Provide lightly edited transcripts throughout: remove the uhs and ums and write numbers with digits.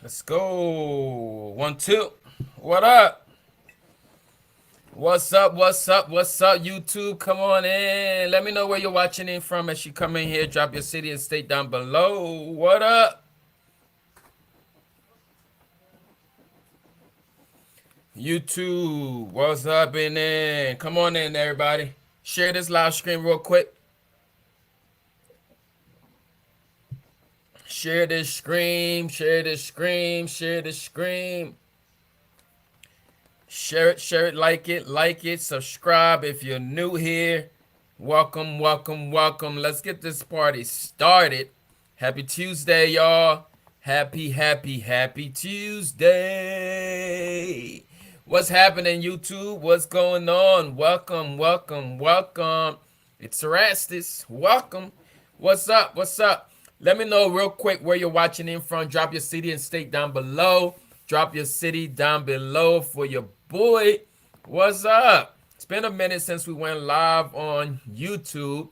Let's go. 1, 2. What up? What's up? What's up? What's up, YouTube? Come on in. Let me know where you're watching in from as you come in here. Drop your city and state down below. What up? YouTube, what's up in there? Come on in, everybody. Share this live stream real quick. Share this scream. Share this scream. Share this scream. Share it, like it, subscribe if you're new here. Welcome, welcome, welcome. Let's get this party started. Happy Tuesday, y'all. Happy Tuesday. What's happening, YouTube? What's going on? Welcome, welcome, welcome. It's Erastus. Welcome. What's up? What's up? Let me know real quick where you're watching in from. Drop your city and state down below. Drop your city down below for your boy. What's up? It's been a minute since we went live on YouTube,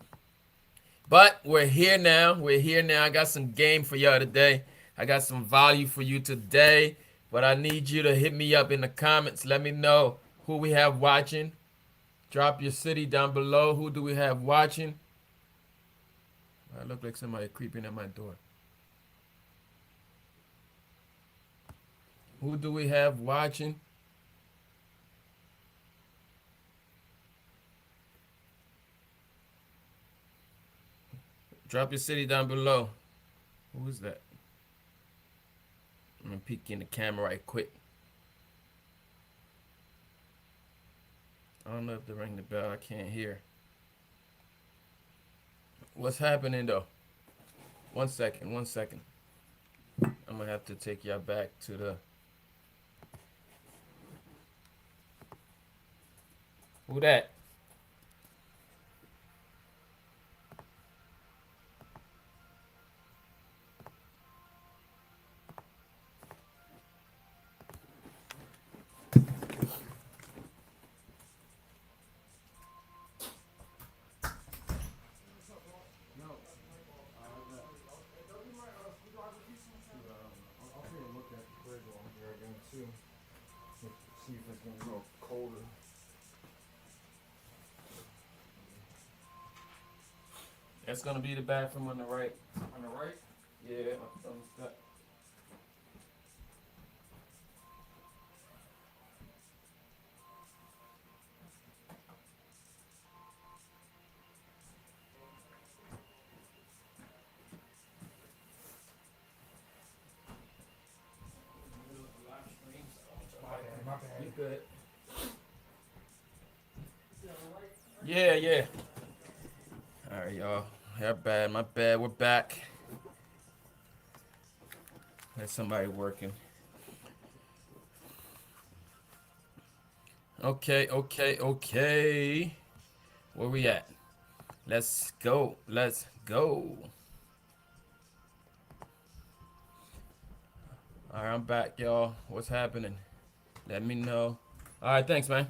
but we're here now. We're here now. I got some game for y'all today. I got some value for you today, but I need you to hit me up in the comments. Let me know who we have watching. Drop your city down below. Who do we have watching? I look like somebody creeping at my door. Who do we have watching? Drop your city down below. Who is that? I'm gonna peek in the camera right quick. I don't know if they ring the bell. I can't hear. What's happening though? 1 second, 1 second. I'm gonna have to take y'all back to the. Who that? See if it's gonna go colder. That's gonna be the bathroom on the right. On the right? Yeah, you good? Yeah. All right, y'all. My bad. We're back. There's somebody working. Okay. Where we at? Let's go. All right, I'm back, y'all. What's happening? Let me know. All right, thanks, man.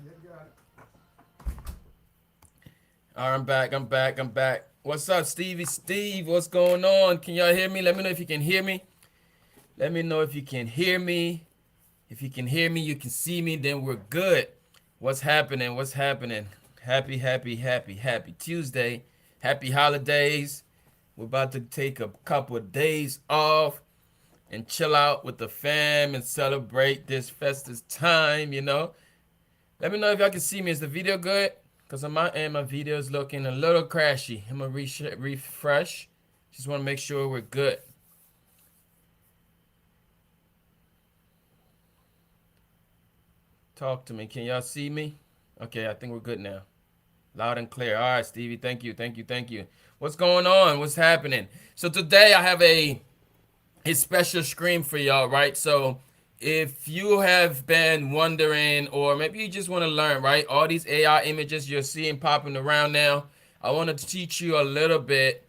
All right, I'm back. What's up, Stevie? Steve, what's going on? Can y'all hear me? Let me know if you can hear me. If you can hear me, you can see me, then we're good. What's happening? Happy Tuesday. Happy holidays. We're about to take a couple of days off and chill out with the fam and celebrate this festive time, you know. Let me know if y'all can see me. Is the video good? Because on my end, my video is looking a little crashy. I'm going to refresh. Just want to make sure we're good. Talk to me. Can y'all see me? Okay, I think we're good now. Loud and clear. All right, Stevie. Thank you. What's going on? What's happening? So today I have a special screen for y'all, right? So if you have been wondering, or maybe you just want to learn, right? All these AI images you're seeing popping around now, I want to teach you a little bit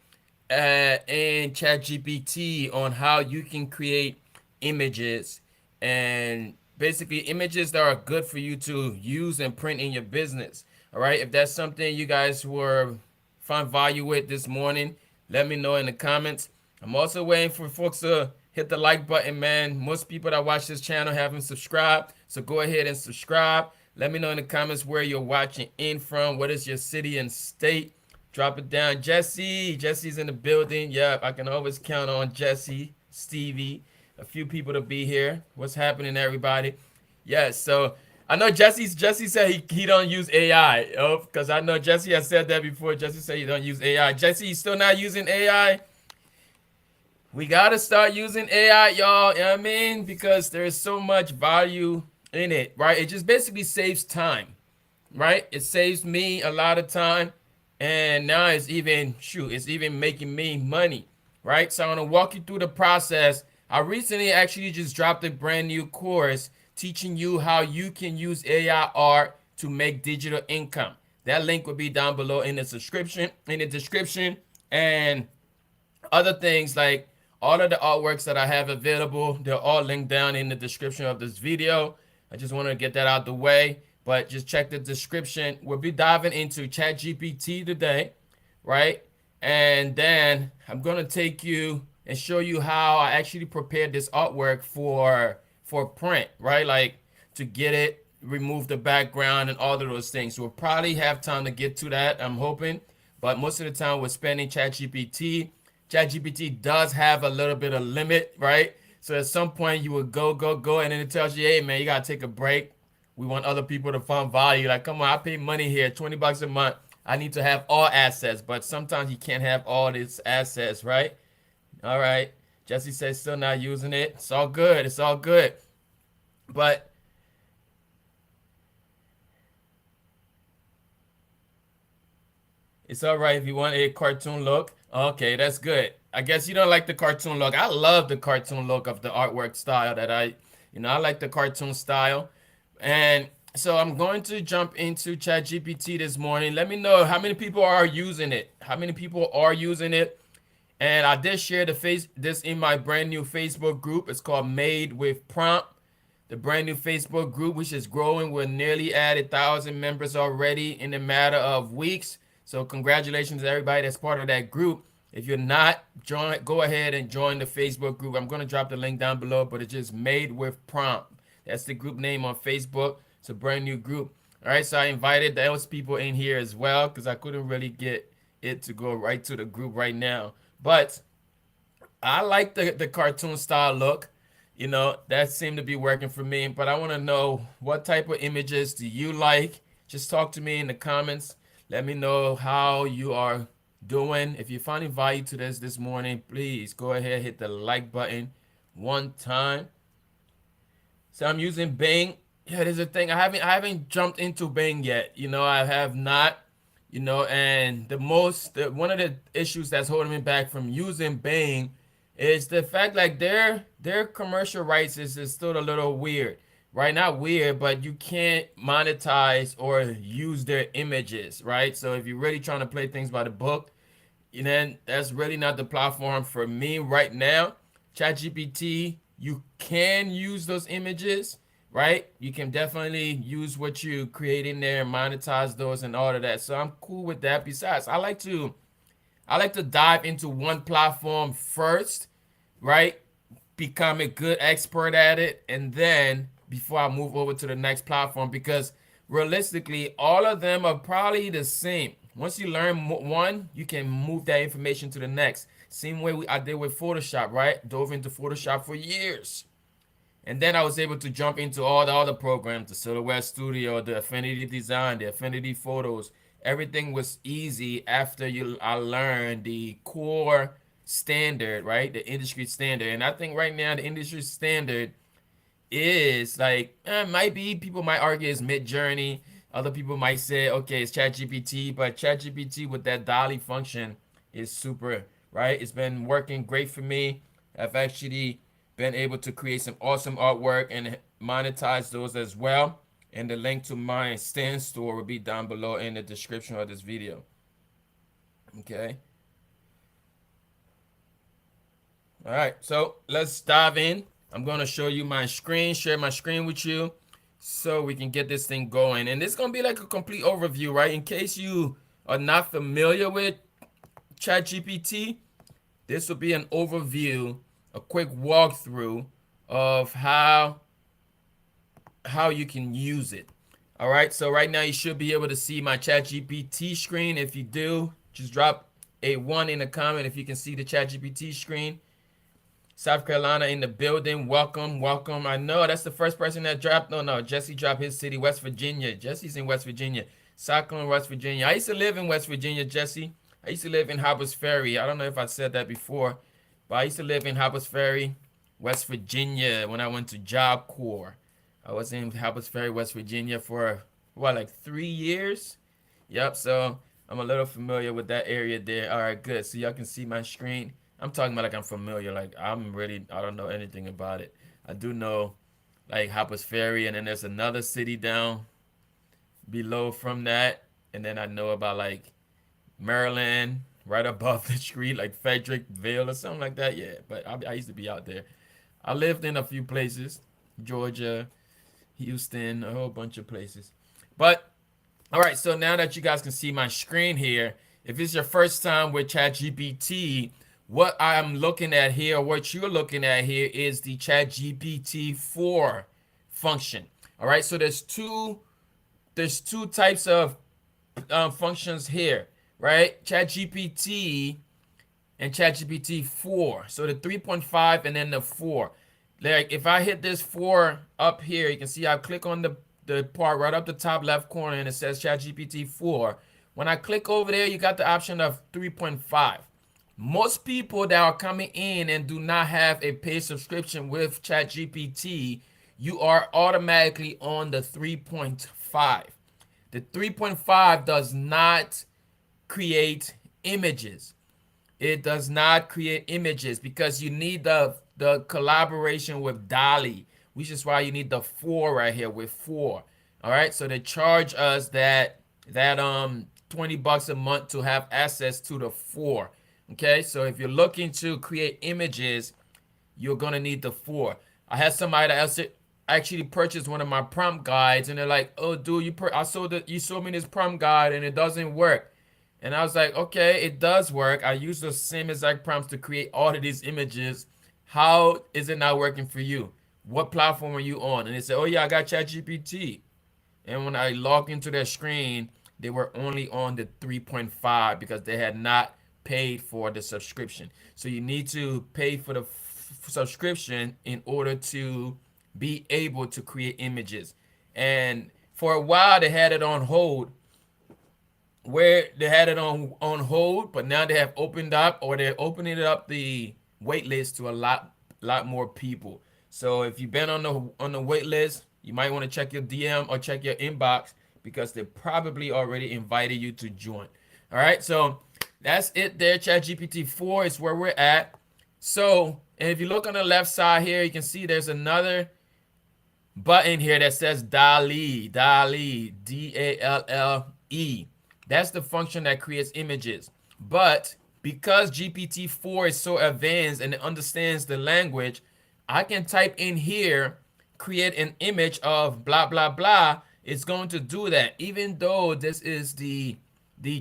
in ChatGPT on how you can create images, and basically images that are good for you to use and print in your business. All right, if that's something you guys find value with this morning, let me know in the comments. I'm also waiting for folks to hit the like button, man. Most people that watch this channel haven't subscribed, so go ahead and subscribe. Let me know in the comments where you're watching in from. What is your city and state? Drop it down. Jesse's in the building. Yep, I can always count on Jesse, Stevie, a few people to be here. What's happening, everybody? Yes, so I know Jesse said he don't use AI. Oh, because I know Jesse has said that before. Jesse said he don't use AI. Jesse, you still not using AI? We gotta start using AI, y'all. You know what I mean? Because there's so much value in it, right? It just basically saves time, right? It saves me a lot of time, and now it's even making me money, right? So I'm gonna walk you through the process. I recently actually just dropped a brand new course teaching you how you can use AI art to make digital income. That link will be down below in the description, and other things like all of the artworks that I have available, they're all linked down in the description of this video. I just want to get that out the way, but just check the description. We'll be diving into ChatGPT today, right? And then I'm going to take you and show you how I actually prepared this artwork for print, right? Like to get it, remove the background and all of those things. So we'll probably have time to get to that, I'm hoping. But most of the time we're spending ChatGPT. ChatGPT does have a little bit of limit, right? So at some point you would go, and then it tells you, hey man, you gotta take a break. We want other people to find value. Like, come on, I pay money here, 20 bucks a month. I need to have all assets, but sometimes you can't have all these assets, right? All right. Jesse says still not using it. It's all good. It's all good. But it's all right if you want a cartoon look. Okay, that's good. I guess you don't like the cartoon look. I love the cartoon look of the artwork style I like the cartoon style. And so I'm going to jump into ChatGPT this morning. Let me know how many people are using it. How many people are using it? And I did share this in my brand new Facebook group. It's called Made with Prompt. The brand new Facebook group, which is growing. We're nearly at 1,000 members already in a matter of weeks. So congratulations to everybody that's part of that group. If you're not, go ahead and join the Facebook group. I'm going to drop the link down below, but it's just Made with Prompt. That's the group name on Facebook. It's a brand new group. All right, so I invited those people in here as well because I couldn't really get it to go right to the group right now. But I like the cartoon style look. That seemed to be working for me. But I want to know, what type of images do you like? Just talk to me in the comments. Let me know how you are doing. If you're finding value to this morning, please go ahead, hit the like button one time. So I'm using Bing. Yeah, there's a thing. I haven't jumped into Bing yet. I have not. And one of the issues that's holding me back from using Bing is the fact like their commercial rights is still a little weird. Right, not weird, but you can't monetize or use their images, right? So if you're really trying to play things by the book, then that's really not the platform for me right now. ChatGPT, you can use those images, right? You can definitely use what you create in there and monetize those and all of that. So I'm cool with that. Besides, I like to dive into one platform first, right? Become a good expert at it, and then before I move over to the next platform, because realistically, all of them are probably the same. Once you learn one, you can move that information to the next. Same way I did with Photoshop, right? Dove into Photoshop for years. And then I was able to jump into all the other programs, the Silhouette Studio, the Affinity Design, the Affinity Photos. Everything was easy after I learned the core standard, right? The industry standard. And I think right now the industry standard is like, people might argue it's Mid-Journey. Other people might say, okay, it's ChatGPT, but ChatGPT with that Dolly function is super, right? It's been working great for me. I've actually been able to create some awesome artwork and monetize those as well. And the link to my Stan store will be down below in the description of this video. Okay. All right, so let's dive in. I'm going to show you my screen, share my screen with you so we can get this thing going. And this is going to be like a complete overview, right? In case you are not familiar with ChatGPT, this will be an overview a quick walkthrough of how you can use it. All right, so right now you should be able to see my ChatGPT screen. If you do, just drop a 1 in the comment if you can see the ChatGPT screen. South Carolina in the building. Welcome, welcome. I know that's the first person that dropped. No, Jesse dropped his city, West Virginia. Jesse's in West Virginia. Cyclone, West Virginia. I used to live in West Virginia, Jesse. I used to live in Harpers Ferry. I don't know if I said that before, but I used to live in Harpers Ferry, West Virginia when I went to Job Corps. I was in Harpers Ferry, West Virginia for, what, like 3 years? Yep, so I'm a little familiar with that area there. All right, good. So y'all can see my screen. I'm talking about like I'm familiar. Like I don't know anything about it. I do know like Harpers Ferry, and then there's another city down below from that. And then I know about like Maryland, right above the street, like Frederickville or something like that. Yeah, but I used to be out there. I lived in a few places, Georgia, Houston, a whole bunch of places. But all right, so now that you guys can see my screen here, if it's your first time with ChatGPT, what I'm looking at here, what you're looking at here is the ChatGPT 4 function. All right, so there's two types of functions here, right? ChatGPT and ChatGPT 4. So the 3.5 and then the 4. Like if I hit this 4 up here, you can see I click on the part right up the top left corner and it says ChatGPT 4. When I click over there, you got the option of 3.5. Most people that are coming in and do not have a paid subscription with ChatGPT, you are automatically on the 3.5. The 3.5 does not create images. It does not create images because you need the collaboration with DALL-E, which is why you need the 4 right here with 4. All right, so they charge us that $20 a month to have access to the 4. Okay, so if you're looking to create images, you're gonna need the 4. I had somebody else actually purchased one of my prompt guides, and they're like, "Oh, dude, you sold me this prompt guide, and it doesn't work." And I was like, "Okay, it does work. I use the same exact prompts to create all of these images. How is it not working for you? What platform are you on?" And they said, "Oh yeah, I got ChatGPT." And when I logged into their screen, they were only on the 3.5 because they had not paid for the subscription. So you need to pay for the subscription in order to be able to create images. And for a while they had it on hold, where they had it on hold, but now they have opened up, or they're opening up the wait list to a lot more people. So if you've been on the wait list, you might want to check your DM or check your inbox because they probably already invited you to join. All right, so that's it there. ChatGPT 4 is where we're at. So, and if you look on the left side here, you can see there's another button here that says DALL-E, DALLE. That's the function that creates images. But because GPT-4 is so advanced and it understands the language, I can type in here, create an image of blah, blah, blah. It's going to do that, even though this is the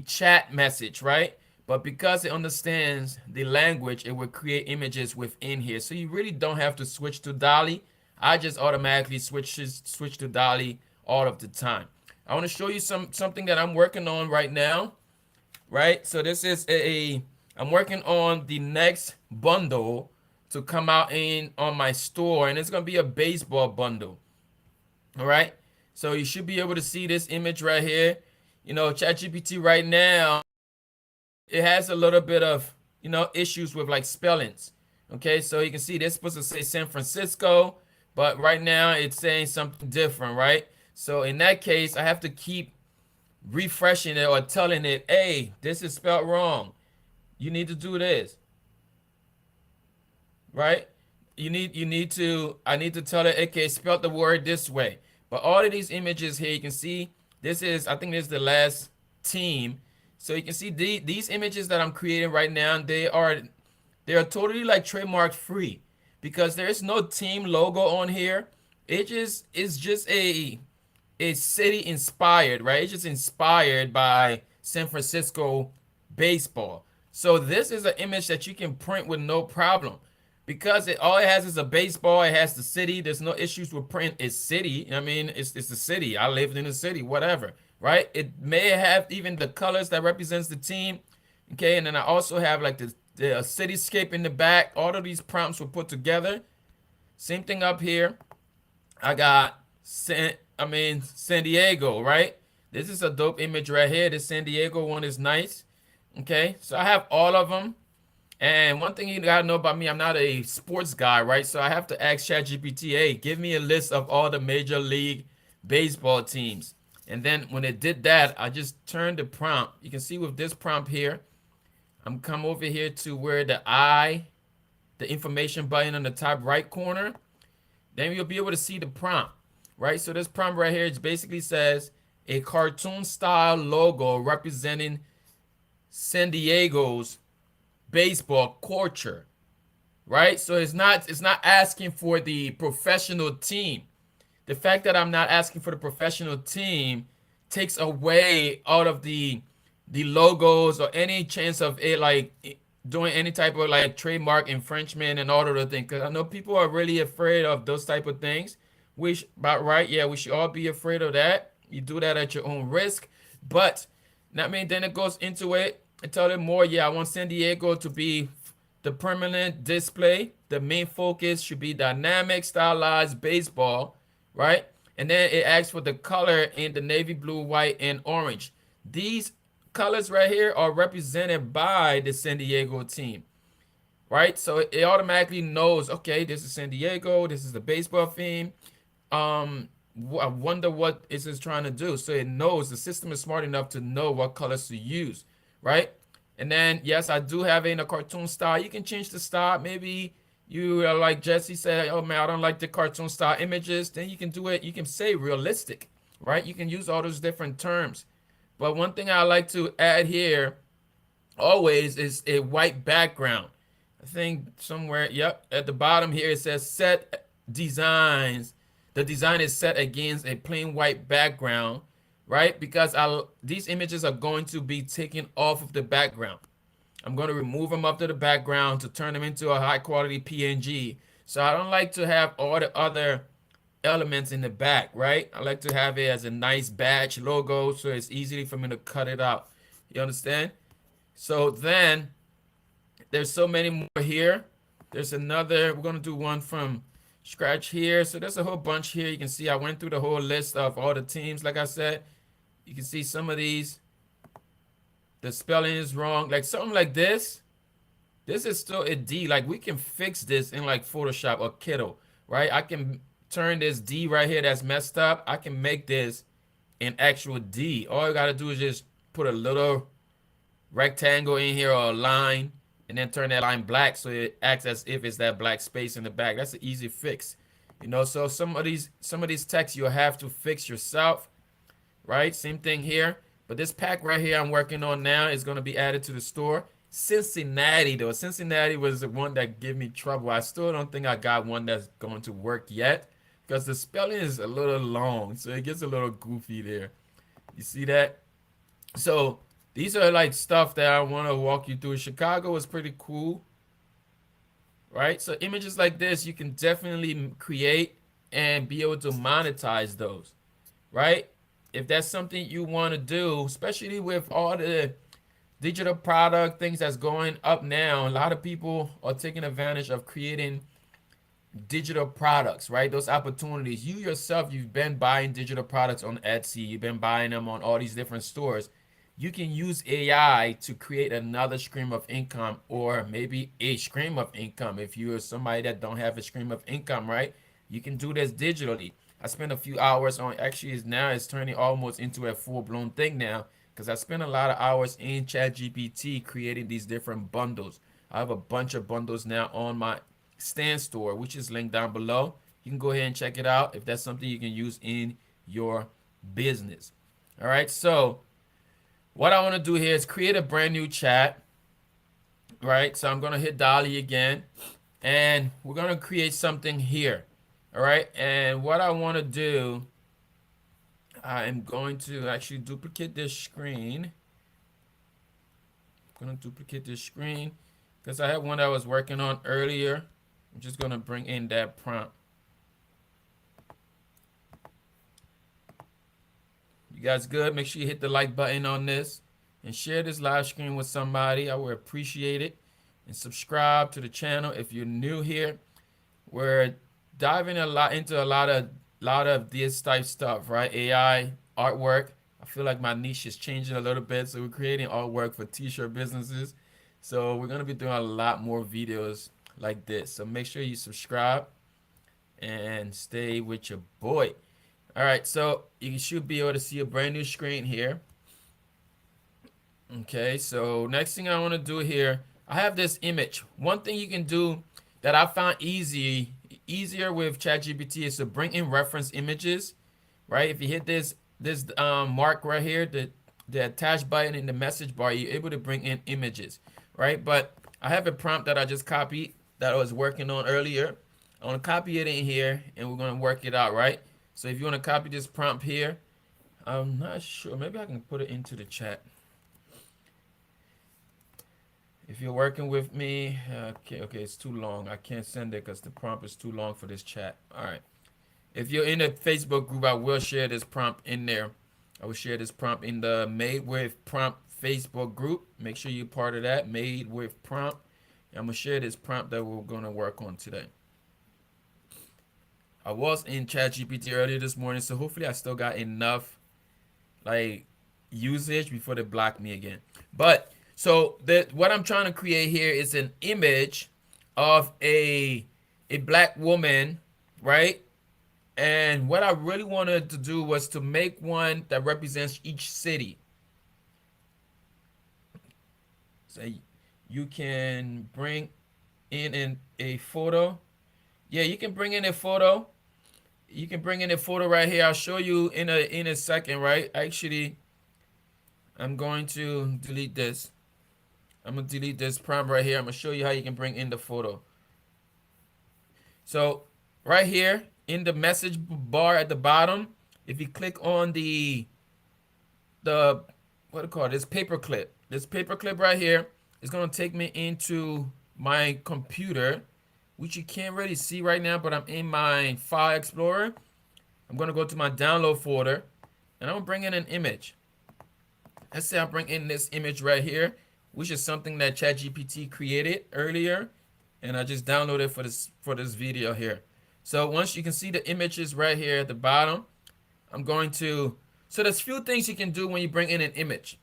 chat message, right? But because it understands the language, it will create images within here. So you really don't have to switch to DALL-E. I just automatically switch to DALL-E all of the time. I want to show you something that I'm working on right now, right? So this is I'm working on the next bundle to come out on my store, and it's going to be a baseball bundle. All right? So you should be able to see this image right here. You know, ChatGPT right now, it has a little bit of, issues with like spellings. Okay, so you can see this is supposed to say San Francisco, but right now it's saying something different, right? So in that case, I have to keep refreshing it or telling it, hey, this is spelled wrong. You need to do this, right? I need to tell it, okay, spell the word this way. But all of these images here, you can see I think this is the last team. So you can see these images that I'm creating right now, they are totally like trademark free because there is no team logo on here. It's just a city inspired, right? It's just inspired by San Francisco baseball. So this is an image that you can print with no problem, because all it has is a baseball. It has the city. There's no issues with print. It's city. I mean, it's the city. I lived in the city, whatever, right? It may have even the colors that represents the team. Okay, and then I also have like the cityscape in the back. All of these prompts were put together. Same thing up here. I got San Diego, right? This is a dope image right here. The San Diego one is nice. Okay, so I have all of them. And one thing you gotta know about me, I'm not a sports guy, right? So I have to ask ChatGPT, hey, give me a list of all the major league baseball teams. And then when it did that, I just turned the prompt. You can see with this prompt here, I'm come over here to where the information button on the top right corner. Then you'll be able to see the prompt, right? So this prompt right here, it basically says a cartoon style logo representing San Diego's baseball culture, right? So it's not asking for the professional team. The fact that I'm not asking for the professional team takes away out of the logos or any chance of it like doing any type of like trademark infringement and all of the things. Because I know people are really afraid of those type of things. Which, about right, yeah, we should all be afraid of that. You do that at your own risk. But I mean, then it goes into it and tell them more. Yeah, I want San Diego to be the permanent display. The main focus should be dynamic, stylized baseball, right? And then it asks for the color in the navy blue, white, and orange. These colors right here are represented by the San Diego team, right? So it automatically knows, okay, this is San Diego, this is the baseball theme. I wonder what is it trying to do. So it knows, the system is smart enough to know what colors to use, right? And then yes, I do have it in a cartoon style. You can change the style. Maybe you are like Jesse said, oh man, I don't like the cartoon style images. Then you can do it. You can say realistic, right? You can use all those different terms. But one thing I like to add here always is a white background. I think somewhere, yep, at the bottom here it says set designs. The design is set against a plain white background, right? Because these images are going to be taken off of the background. I'm going to remove them up to the background to turn them into a high quality PNG. So I don't like to have all the other elements in the back, right? I like to have it as a nice badge logo so it's easy for me to cut it out. You understand? So then there's so many more here. There's another, we're going to do one from scratch here. So there's a whole bunch here. You can see I went through the whole list of all the teams. Like I said, you can see some of these. The spelling is wrong. Like something like this. This is still a D. Like we can fix this in like Photoshop or Kittl, right? I can turn this D right here that's messed up. I can make this an actual D. All you got to do is just put a little rectangle in here or a line and then turn that line black so it acts as if it's that black space in the back. That's an easy fix. You know, so some of these texts you'll have to fix yourself, right? Same thing here. But this pack right here I'm working on now is going to be added to the store. Cincinnati, though. Cincinnati was the one that gave me trouble. I still don't think I got one that's going to work yet because the spelling is a little long. So it gets a little goofy there. You see that? So these are like stuff that I want to walk you through. Chicago is pretty cool, right? So images like this, you can definitely create and be able to monetize those, right? If that's something you want to do, especially with all the digital product things that's going up now, a lot of people are taking advantage of creating digital products, right? Those opportunities. You yourself, you've been buying digital products on Etsy, you've been buying them on all these different stores. You can use AI to create another stream of income or maybe a stream of income. If you're somebody that don't have a stream of income, right? You can do this digitally. I spent a few hours on, actually it's turning almost into a full-blown thing now because I spent a lot of hours in ChatGPT creating these different bundles. I have a bunch of bundles now on my Stan store, which is linked down below. You can go ahead and check it out if that's something you can use in your business. All right, so what I want to do here is create a brand new chat, right? So I'm going to hit Dolly again, and we're going to create something here, all right? And what I want to do, I'm going to actually duplicate this screen. I'm going to duplicate this screen because I had one that I was working on earlier. I'm just gonna bring in that prompt. You guys good? Make sure you hit the like button on this and share this live stream with somebody. I would appreciate it. And subscribe to the channel if you're new here. We're diving a lot into a lot of this type stuff, right? AI, artwork. I feel like my niche is changing a little bit. So we're creating artwork for t-shirt businesses. So we're gonna be doing a lot more videos like this. So make sure you subscribe and stay with your boy. All right, so you should be able to see a brand new screen here. Okay, so next thing I want to do here, I have this image. One thing you can do that I found easier with ChatGPT is to bring in reference images, right? If you hit this mark right here, the attach button in the message bar, you're able to bring in images, right? But I have a prompt that I just copied that I was working on earlier. I want to copy it in here, and we're going to work it out, right? So if you want to copy this prompt here, I'm not sure. Maybe I can put it into the chat. If you're working with me, okay, it's too long. I can't send it because the prompt is too long for this chat. All right. If you're in a Facebook group, I will share this prompt in there. I will share this prompt in the Made with Prompt Facebook group. Make sure you're part of that, Made with Prompt. I'm going to share this prompt that we're going to work on today. I was in ChatGPT earlier this morning, so hopefully I still got enough like usage before they block me again. But so what I'm trying to create here is an image of a black woman, right? And what I really wanted to do was to make one that represents each city. So you can bring in a photo. Yeah, you can bring in a photo. You can bring in a photo right here. I'll show you in a second, right? Actually, I'm going to delete this. I'm going to delete this prompt right here. I'm going to show you how you can bring in the photo. So right here in the message bar at the bottom, if you click on the what do you call it? This paperclip right here is going to take me into my computer, which you can't really see right now, but I'm in my file explorer. I'm going to go to my download folder, and I'm going to bring in an image. Let's say I bring in this image right here, which is something that ChatGPT created earlier, and I just downloaded for this video here. So once you can see the images right here at the bottom, I'm going to, so there's few things you can do when you bring in an image.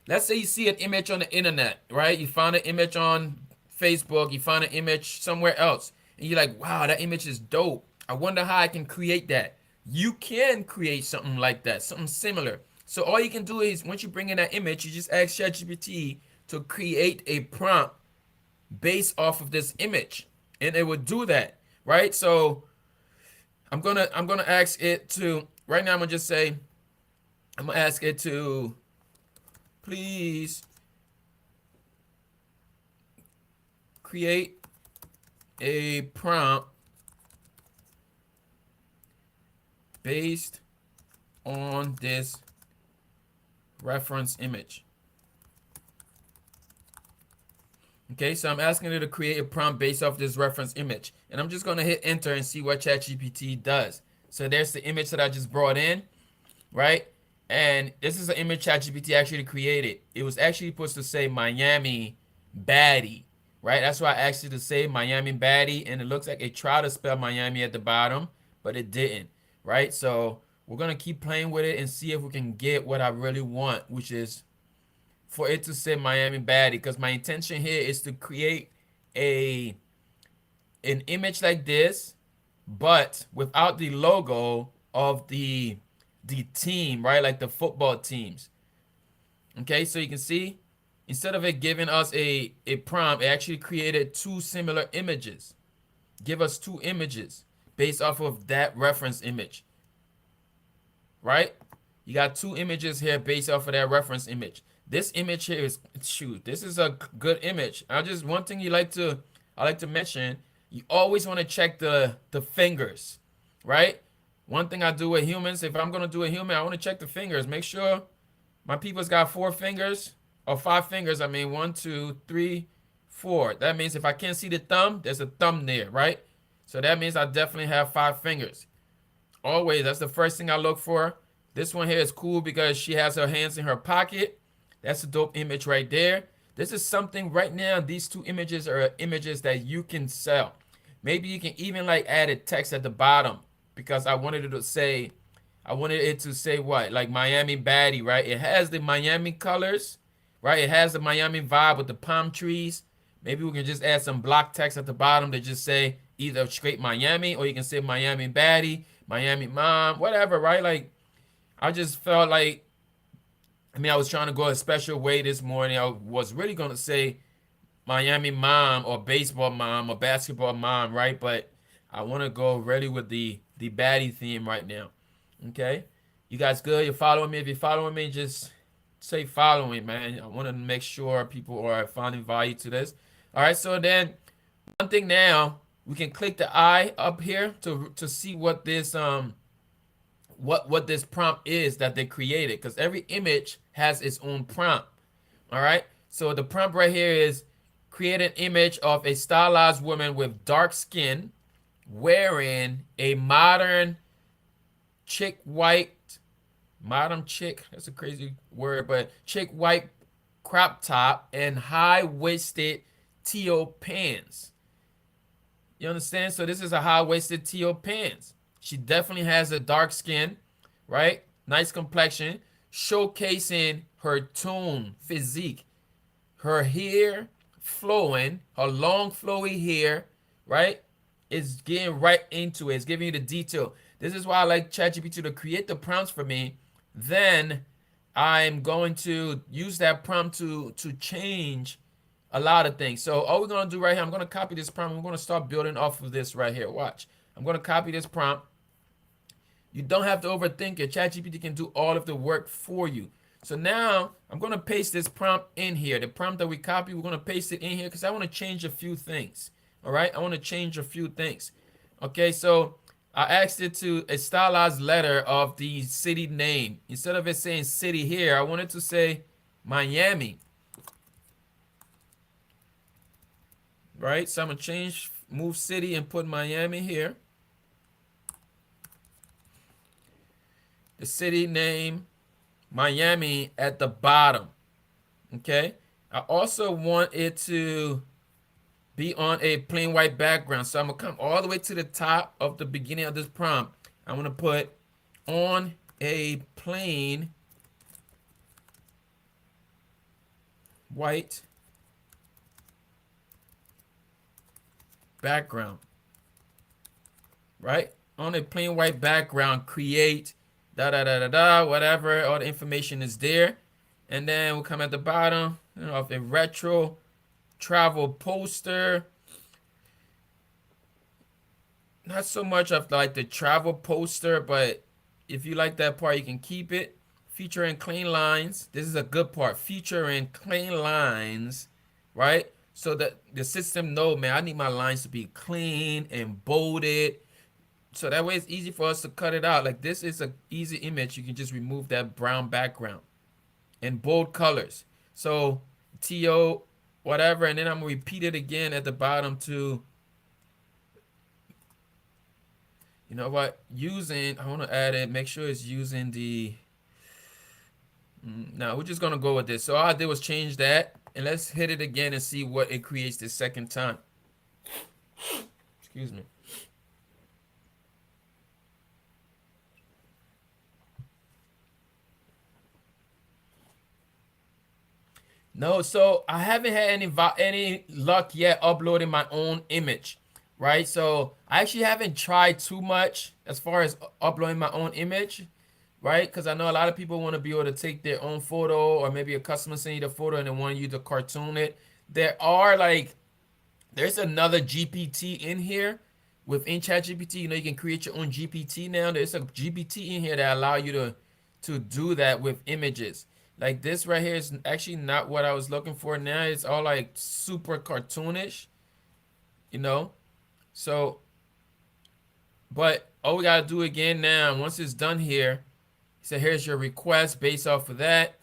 Let's say you see an image on the internet, right? You found an image on Facebook, you found an image somewhere else, and you're like, wow, that image is dope. I wonder how I can create that. You can create something like that, something similar. So all you can do is once you bring in that image, you just ask ChatGPT to create a prompt based off of this image, and it would do that, right? So I'm gonna ask it to, right now I'm gonna just say, I'm gonna ask it to please create a prompt based on this reference image. Okay, so I'm asking it to create a prompt based off this reference image. And I'm just going to hit enter and see what ChatGPT does. So there's the image that I just brought in, right? And this is an image ChatGPT actually created. It was actually supposed to say Miami baddie, right? That's why I asked it to say Miami baddie. And it looks like it tried to spell Miami at the bottom, but it didn't, right? So we're going to keep playing with it and see if we can get what I really want, which is for it to say Miami baddie, because my intention here is to create an image like this, but without the logo of the team, right? Like the football teams. Okay, so you can see, instead of it giving us a prompt, it actually created two similar images. Give us two images based off of that reference image, right? You got two images here based off of that reference image. This image here is, shoot, this is a good image. One thing I like to mention, you always want to check the fingers, right? One thing I do with humans, if I'm going to do a human, I want to check the fingers. Make sure my people's got 4 fingers, or 5 fingers. I mean, 1, 2, 3, 4. That means if I can't see the thumb, there's a thumb there, right? So that means I definitely have 5 fingers. Always, that's the first thing I look for. This one here is cool because she has her hands in her pocket. That's a dope image right there. This is something right now, these 2 images are images that you can sell. Maybe you can even like add a text at the bottom because I wanted it to say what? Like Miami Baddie, right? It has the Miami colors, right? It has the Miami vibe with the palm trees. Maybe we can just add some block text at the bottom to just say either straight Miami, or you can say Miami Baddie, Miami Mom, whatever, right? Like, I just felt like, I was trying to go a special way this morning. I was really going to say Miami Mom or baseball mom or basketball mom, right? But I want to go really with the baddie theme right now. Okay? You guys good? You're following me? If you're following me, just say following, man. I want to make sure people are finding value to this. All right, so then one thing now, we can click the eye up here to see what this what this prompt is that they created, because every image has its own prompt. All right, so the prompt right here is create an image of a stylized woman with dark skin wearing a modern chick white that's a crazy word, but chick white crop top and high-waisted teal pants. You understand? So this is a high-waisted teal pants. She definitely has a dark skin, right? Nice complexion, showcasing her toned physique. Her hair flowing, her long flowy hair, right? It's getting right into it. It's giving you the detail. This is why I like ChatGPT to create the prompts for me. Then I'm going to use that prompt to change a lot of things. So all we're going to do right here, I'm going to copy this prompt. We're going to start building off of this right here. Watch. I'm going to copy this prompt. You don't have to overthink it. ChatGPT can do all of the work for you. So now I'm going to paste this prompt in here. The prompt that we copied, we're going to paste it in here because I want to change a few things. All right? I want to change a few things. Okay, so I asked it to a stylized letter of the city name. Instead of it saying city here, I wanted to say Miami. Right? So I'm going to move city and put Miami here. The city name, Miami, at the bottom. Okay? I also want it to be on a plain white background. So I'm going to come all the way to the top of the beginning of this prompt. I'm going to put on a plain white background. Right? On a plain white background, create whatever, all the information is there. And then we'll come at the bottom, of a retro travel poster. Not so much of like the travel poster, but if you like that part, you can keep it. Featuring clean lines. This is a good part. Featuring clean lines, right? So that the system know, man, I need my lines to be clean and bolded. So that way it's easy for us to cut it out. Like this is an easy image. You can just remove that brown background and bold colors. So TO, whatever, and then I'm gonna repeat it again at the bottom to, you know what, I want to add it, make sure it's using the, no, we're just gonna go with this. So all I did was change that, and let's hit it again and see what it creates the second time. Excuse me. No, so I haven't had any luck yet uploading my own image, right? So I actually haven't tried too much as far as uploading my own image, right? Because I know a lot of people want to be able to take their own photo, or maybe a customer send you the photo and they want you to cartoon it. There's another GPT in here within ChatGPT. You know, you can create your own GPT now. There's a GPT in here that allow you to do that with images. Like this right here is actually not what I was looking for now. It's all like super cartoonish, you know? So, but all we gotta do again now, once it's done here, so here's your request based off of that.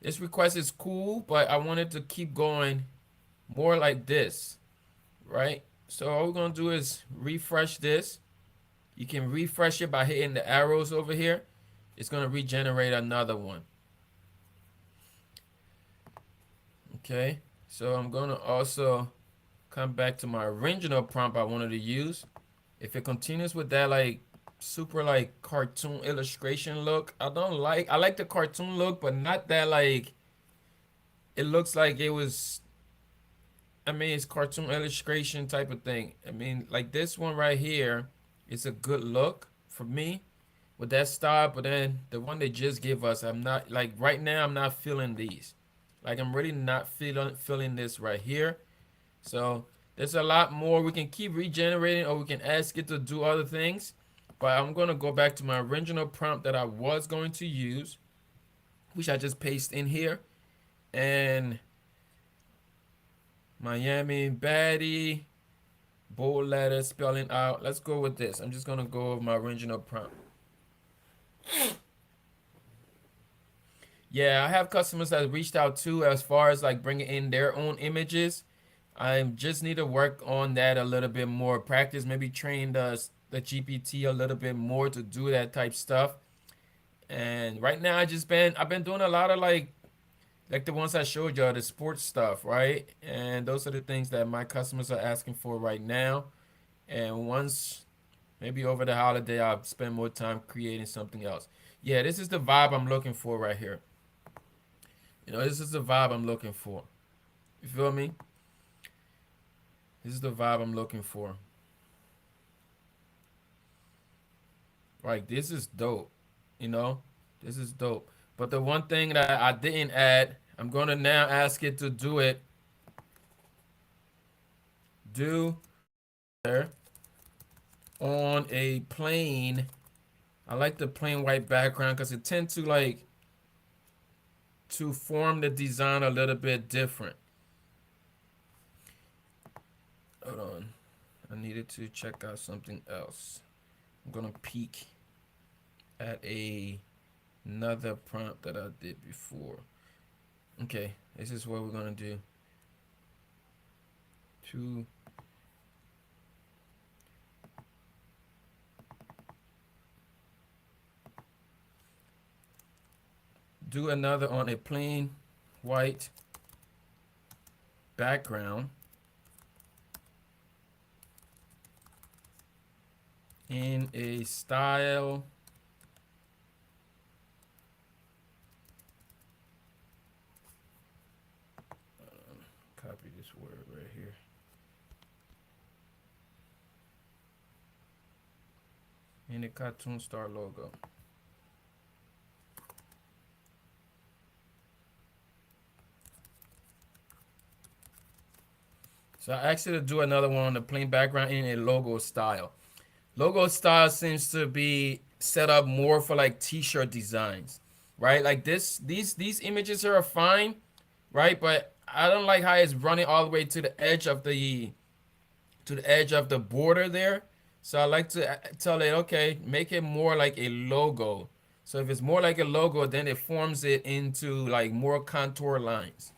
This request is cool, but I wanted to keep going more like this, right? So all we're gonna do is refresh this. You can refresh it by hitting the arrows over here. It's gonna regenerate another one. Okay, so I'm gonna also come back to my original prompt I wanted to use. If it continues with that like super like cartoon illustration look, I like the cartoon look, but not that like it looks like it was, I mean, it's cartoon illustration type of thing. I mean, like this one right here is a good look for me with that style, but then the one they just give us, I'm not like right now I'm not feeling these. Like I'm really not feeling this right here. So there's a lot more. We can keep regenerating or we can ask it to do other things. But I'm gonna go back to my original prompt that I was going to use, which I just paste in here. And Miami baddie, bold letter, spelling out. Let's go with this. I'm just gonna go with my original prompt. Yeah, I have customers that reached out too as far as like bringing in their own images. I just need to work on that a little bit more. Practice, maybe train the GPT a little bit more to do that type stuff. And right now I've been doing a lot of like the ones I showed y'all, the sports stuff, right? And those are the things that my customers are asking for right now. And once maybe over the holiday I'll spend more time creating something else. Yeah, this is the vibe I'm looking for right here. You know, this is the vibe I'm looking for. You feel me? This is the vibe I'm looking for. Like this is dope. You know, this is dope. But the one thing that I didn't add, I'm gonna now ask it to do it. Do on a plain. I like the plain white background because it tends to like to form the design a little bit different. Hold on. I needed to check out something else. I'm gonna peek at another prompt that I did before. Okay, this is what we're gonna do. To do another on a plain white background in a style copy this word right here. In the cartoon star logo. So I asked you to do another one on the plain background in a logo style. Logo style seems to be set up more for like t-shirt designs, right? Like these images are fine, right? But I don't like how it's running all the way to the edge of the border there. So I like to tell it, okay, make it more like a logo. So if it's more like a logo, then it forms it into like more contour lines.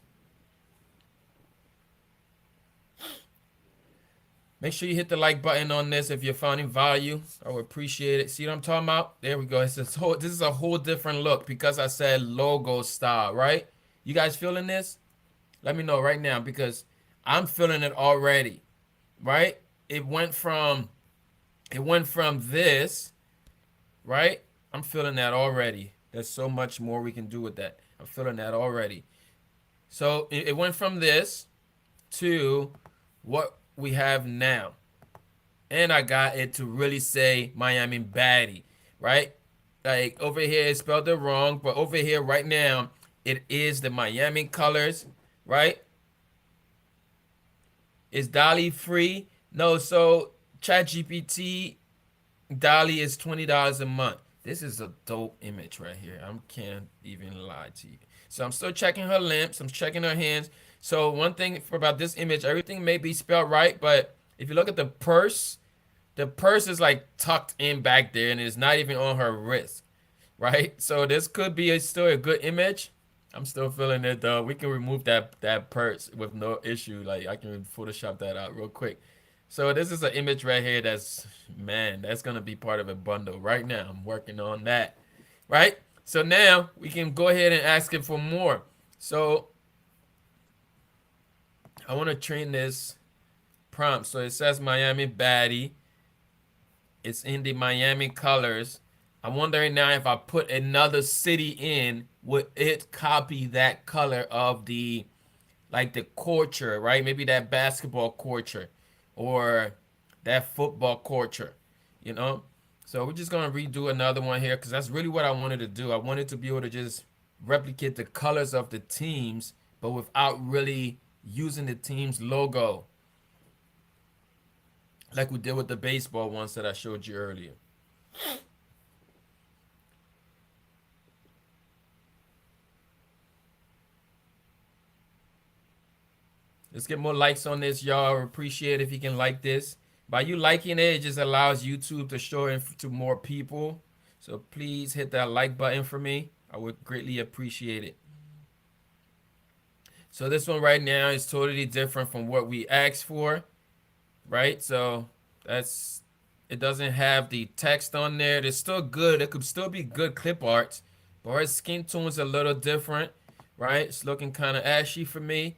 Make sure you hit the like button on this if you're finding value. I would appreciate it. See what I'm talking about? There we go. This is a whole different look because I said logo style, right? You guys feeling this? Let me know right now because I'm feeling it already, right? It went from this, right? I'm feeling that already. There's so much more we can do with that. I'm feeling that already. So it went from this to what we have now. And I got it to really say Miami baddie, right? Like over here it spelled it wrong, but over here right now it is the Miami colors, right? Is Dolly free? No, so ChatGPT Dolly is $20 a month. This is a dope image right here. I can't even lie to you. So I'm still checking her limbs. I'm checking her hands. So one thing about this image, everything may be spelled right, but if you look at the purse is like tucked in back there and it's not even on her wrist, right? So this could be still a good image. I'm still feeling it though. We can remove that purse with no issue. Like I can Photoshop that out real quick. So this is an image right here that's, man, that's gonna be part of a bundle right now. I'm working on that. Right? So now we can go ahead and ask it for more. So I want to train this prompt. So it says Miami Baddie. It's in the Miami colors. I'm wondering now if I put another city in, would it copy that color of the, like the culture, right? Maybe that basketball culture or that football culture, you know? So we're just gonna redo another one here because that's really what I wanted to do. I wanted to be able to just replicate the colors of the teams, but without really using the team's logo, like we did with the baseball ones that I showed you earlier. Let's get more likes on this, y'all. Appreciate if you can like this. By you liking it, it just allows YouTube to show it to more people. So please hit that like button for me. I would greatly appreciate it. So this one right now is totally different from what we asked for, right? So that's, it doesn't have the text on there. It's still good. It could still be good clip art, but her skin tone's a little different, right? It's looking kind of ashy for me.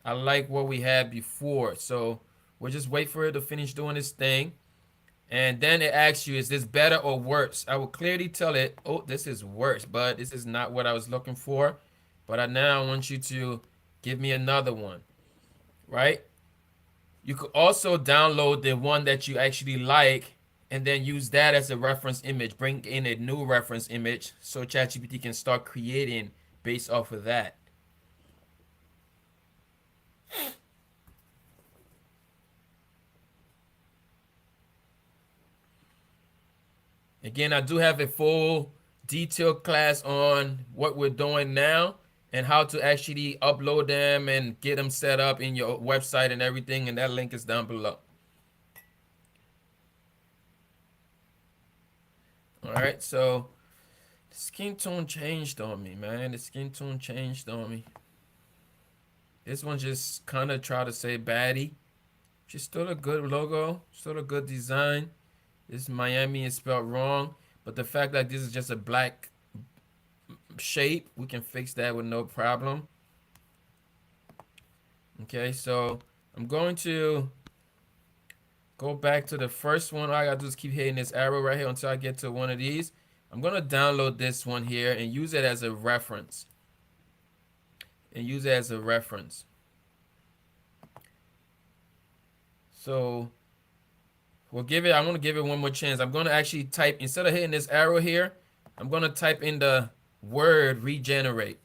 I like what we had before. So we'll just wait for it to finish doing this thing. And then it asks you, is this better or worse? I will clearly tell it, oh, this is worse, but this is not what I was looking for. But I now want you to give me another one, right? You could also download the one that you actually like and then use that as a reference image. Bring in a new reference image so ChatGPT can start creating based off of that. Again, I do have a full detailed class on what we're doing now and how to actually upload them and get them set up in your website and everything, and that link is down below. All right, so the skin tone changed on me, man. The skin tone changed on me. This one just kind of try to say baddie. Just still a good logo, still a good design. This Miami is spelled wrong, but the fact that this is just a black shape, we can fix that with no problem. Okay, so I'm going to go back to the first one. All I gotta do is keep hitting this arrow right here until I get to one of these. I'm gonna download this one here and use it as a reference. So we'll give it, I'm gonna give it one more chance. I'm gonna actually type, instead of hitting this arrow here, I'm gonna type in the word regenerate.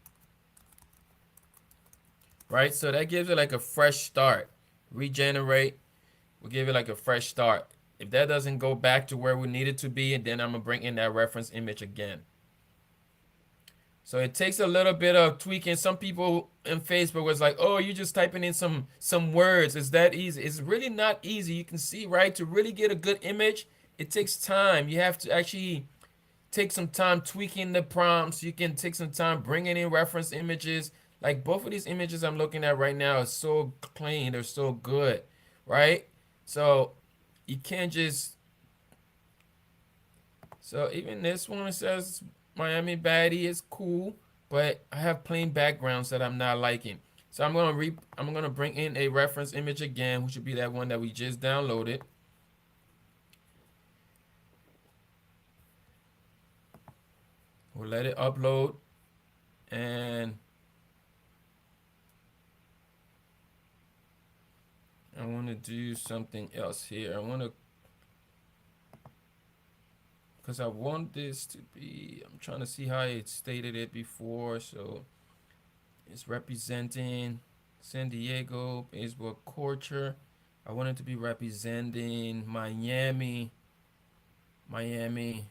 Right? So that gives it like a fresh start. Regenerate. We'll give it like a fresh start. If that doesn't go back to where we need it to be, and then I'm gonna bring in that reference image again. So it takes a little bit of tweaking. Some people in Facebook was like, "Oh, you just typing in some words. Is that easy?" It's really not easy. You can see, right? To really get a good image, it takes time. You have to actually take some time tweaking the prompts. You can take some time bringing in reference images. Like both of these images I'm looking at right now are so clean. They're so good, right? So you can't just, so even this one says Miami Baddie is cool, but I have plain backgrounds that I'm not liking. So I'm gonna bring in a reference image again, which would be that one that we just downloaded. We'll let it upload, and I want to do something else here. I want to, because I want this to be, I'm trying to see how it stated it before. So it's representing San Diego baseball culture. I want it to be representing Miami. Maybe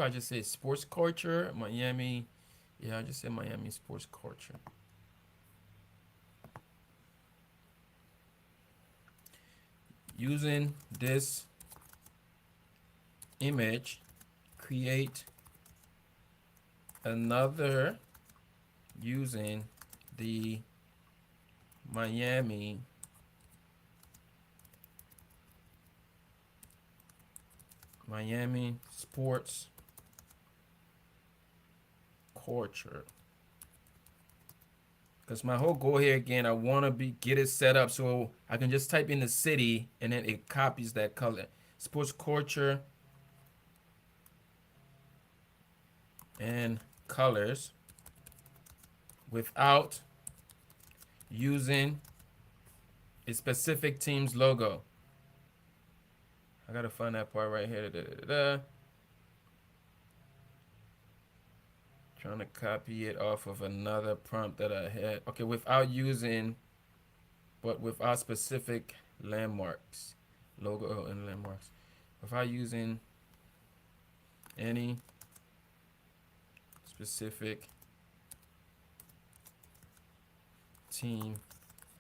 I just say sports culture. Miami. Yeah, I just say Miami sports culture. Using this image, create another using the Miami sports culture. Because my whole goal here again, I want to get it set up so I can just type in the city and then it copies that color. Sports culture and colors without using a specific team's logo. I gotta find that part right here. Trying to copy it off of another prompt that I had. Okay, without specific landmarks, logo and landmarks. Without using any specific team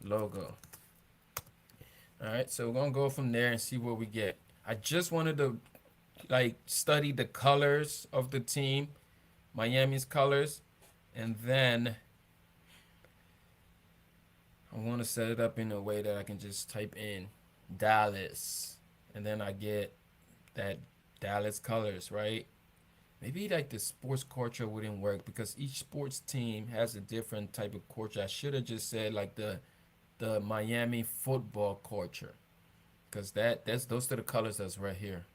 logo. All right, so we're gonna go from there and see what we get. I just wanted to study the colors of the team, Miami's colors, and then I want to set it up in a way that I can just type in Dallas, and then I get that Dallas colors, right? Maybe the sports culture wouldn't work because each sports team has a different type of culture. I should have just said the Miami football culture, because those are the colors that's right here.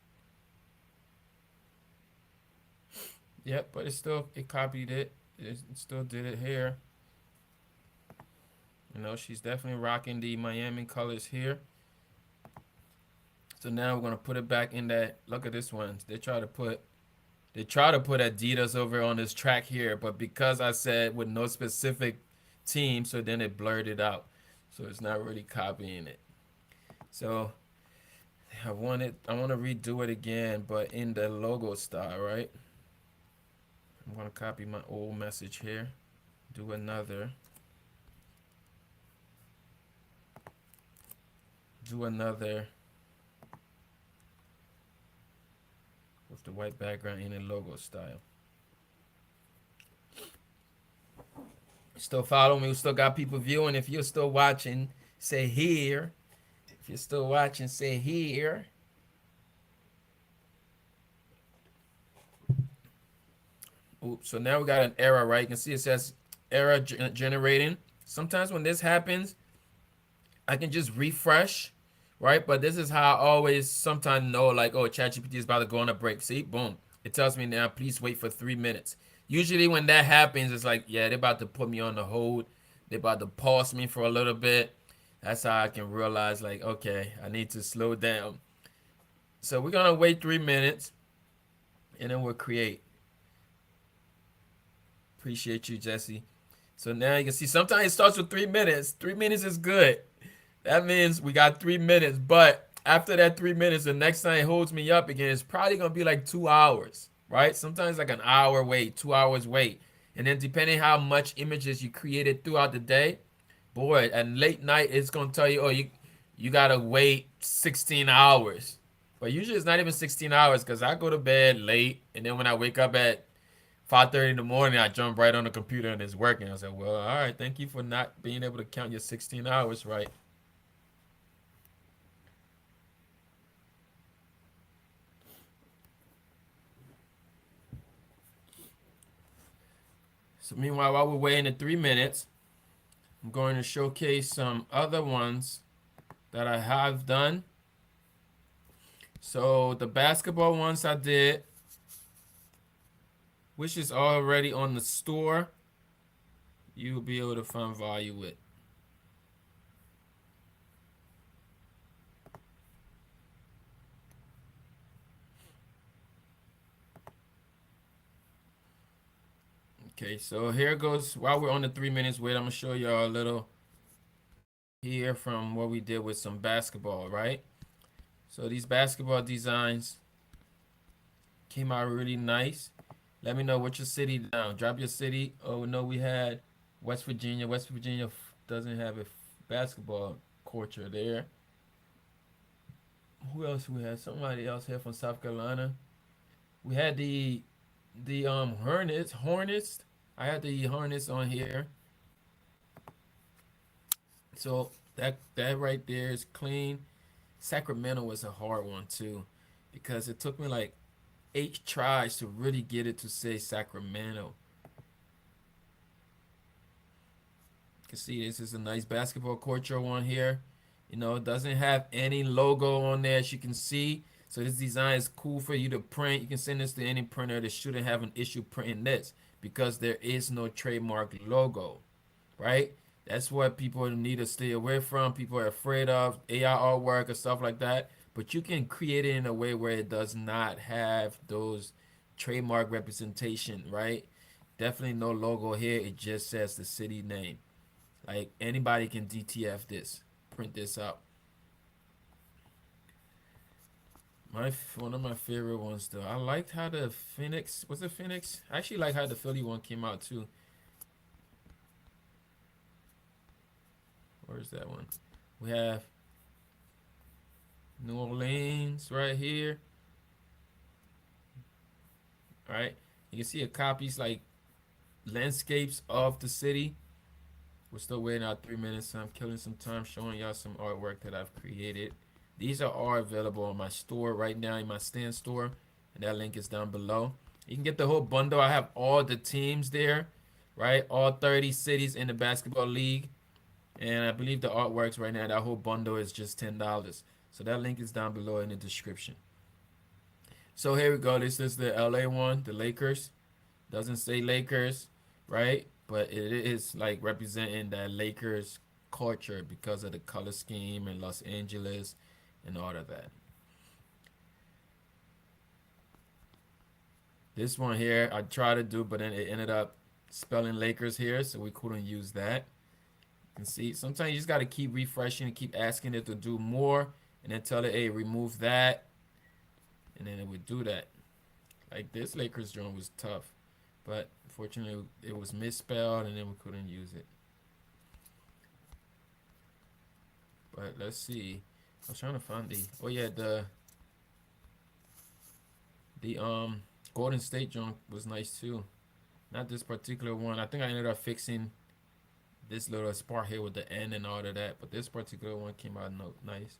Yep, but it copied it. It still did it here. She's definitely rocking the Miami colors here. So now we're gonna put it back in that. Look at this one. They try to put Adidas over on this track here, but because I said with no specific team, so then it blurred it out. So it's not really copying it. So I want to redo it again, but in the logo style, right? I'm gonna copy my old message here. Do another with the white background in the logo style. Still follow me. We still got people viewing. If you're still watching, say here. If you're still watching, say here. Oops. So now we got an error, right? You can see it says error generating. Sometimes when this happens, I can just refresh, right? But this is how I always sometimes know, ChatGPT is about to go on a break. See, boom. It tells me now, please wait for 3 minutes. Usually when that happens, it's yeah, they're about to put me on the hold. They're about to pause me for a little bit. That's how I can realize, okay, I need to slow down. So we're going to wait 3 minutes, and then we'll create. Appreciate you, Jesse. So now you can see sometimes it starts with 3 minutes. 3 minutes is good. That means we got 3 minutes. But after that 3 minutes, the next time it holds me up again, it's probably going to be 2 hours, right? Sometimes an hour wait, 2 hours wait. And then depending how much images you created throughout the day, boy, at late night, it's going to tell you, oh, you got to wait 16 hours. But usually it's not even 16 hours because I go to bed late. And then when I wake up at 5:30 in the morning, I jump right on the computer and it's working. I said, well, all right, thank you for not being able to count your 16 hours right. So meanwhile, while we're waiting the 3 minutes, I'm going to showcase some other ones that I have done. So the basketball ones I did, which is already on the store, you'll be able to find value with. Okay, so here goes, while we're on the 3 minutes wait, I'm gonna show y'all a little here from what we did with some basketball, right? So these basketball designs came out really nice. Let me know what your city down. Drop your city. Oh no, we had West Virginia. West Virginia doesn't have a basketball culture there. Who else we had? Somebody else here from South Carolina. We had the Hornets. I had the harness on here. So that right there is clean. Sacramento was a hard one too, because it took me like 8 tries to really get it to say Sacramento. You can see this is a nice basketball court one here. You know, it doesn't have any logo on there, as you can see. So this design is cool for you to print. You can send this to any printer that shouldn't have an issue printing this because there is no trademark logo, right? That's what people need to stay away from. People are afraid of AI artwork or stuff like that. But you can create it in a way where it does not have those trademark representation, right? Definitely no logo here. It just says the city name. Like anybody can DTF this, print this out. One of my favorite ones though. I liked how the Phoenix was it Phoenix? I actually like how the Philly one came out too. Where's that one? We have New Orleans right here. All right, you can see a copies like landscapes of the city. We're still waiting out 3 minutes, so I'm killing some time showing y'all some artwork that I've created. These are all available on my store right now in my Stan store, and that link is down below. You can get the whole bundle. I have all the teams there, right? All 30 cities in the basketball league, and I believe the artworks right now, that whole bundle is just $10. So that link is down below in the description. So here we go. This is the LA one, the Lakers. Doesn't say Lakers, right? But it is like representing that Lakers culture because of the color scheme in Los Angeles and all of that. This one here I tried to do, but then it ended up spelling Lakers here, so we couldn't use that. You can see sometimes you just got to keep refreshing and keep asking it to do more, and then tell it, hey, remove that, and then it would do that. Like this Lakers drawing was tough, but unfortunately it was misspelled, and then we couldn't use it. But let's see. I was trying to find oh yeah, the Golden State junk was nice too. Not this particular one. I think I ended up fixing this little spot here with the N and all of that, but this particular one came out nice.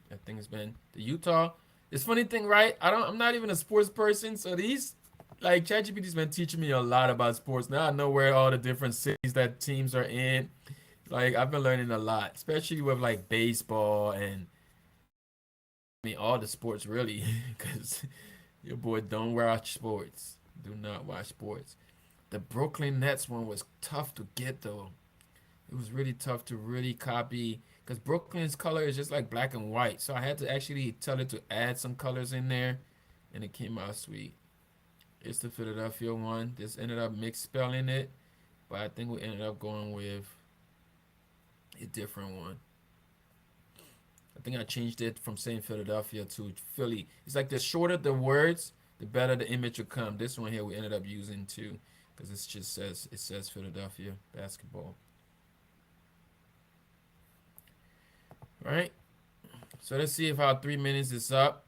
I think it's been the Utah. This funny thing, right? I'm not even a sports person, so these like ChatGPT's been teaching me a lot about sports. Now I know where all the different cities that teams are in. Like I've been learning a lot, especially with like baseball and I mean all the sports really, because your boy don't watch sports. Do not watch sports. The Brooklyn Nets one was tough to get though. It was really tough to really copy because Brooklyn's color is just like black and white. So I had to actually tell it to add some colors in there, and it came out sweet. It's the Philadelphia one. This ended up mixed spelling it, but I think we ended up going with a different one. I think I changed it from saying Philadelphia to Philly. It's like the shorter the words, the better the image will come. This one here we ended up using too, because it says Philadelphia basketball. Right? So let's see if our 3 minutes is up.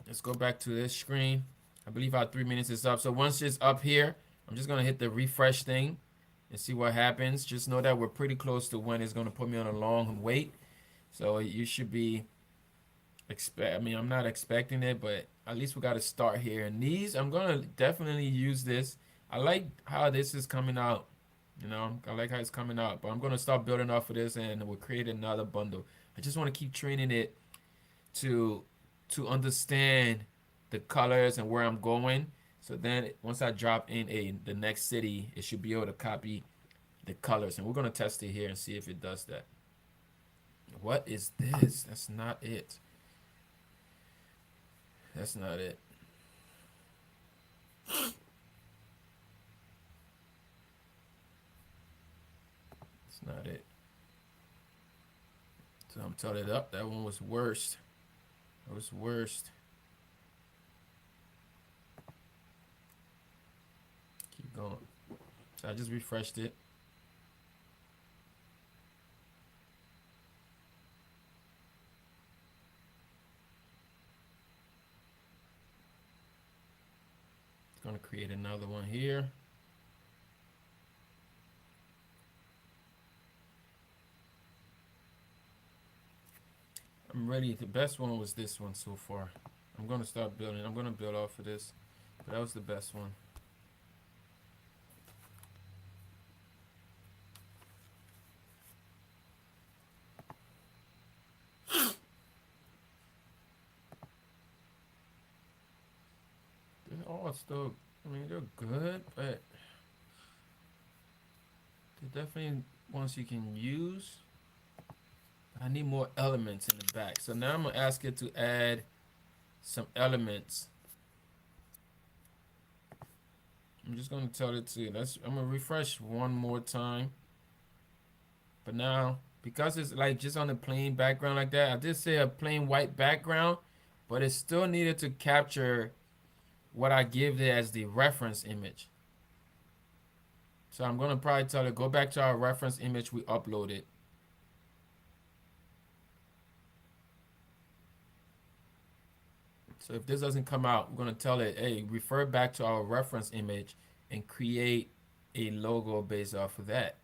Let's go back to this screen. I believe our 3 minutes is up. So once it's up here, I'm just gonna hit the refresh thing and see what happens. Just know that we're pretty close to when it's gonna put me on a long wait. So you should be I mean, I'm not expecting it, but at least we got to start here. And these, I'm gonna definitely use this. I like how this is coming out. You know, I like how it's coming out. But I'm gonna start building off of this, and we'll create another bundle. I just want to keep training it to understand the colors and where I'm going. So then once I drop in the next city, it should be able to copy the colors. And we're gonna test it here and see if it does that. What is this? That's not it. That's not it. That's not it. So I'm telling it up. That one was worst. That was worst. Keep going. So I just refreshed it. Create another one here. I'm ready. The best one was this one so far. I'm gonna start building. I'm gonna build off of this, but that was the best one. They're all still, I mean, they're good, but they're definitely ones you can use. I need more elements in the back. So now I'm gonna ask it to add some elements. I'm just gonna tell it to, I'm gonna refresh one more time. But now, because it's like just on a plain background like that, I did say a plain white background, but it still needed to capture what I give it as the reference image. So I'm gonna probably tell it, go back to our reference image we uploaded. So if this doesn't come out, we're gonna tell it, hey, refer back to our reference image and create a logo based off of that.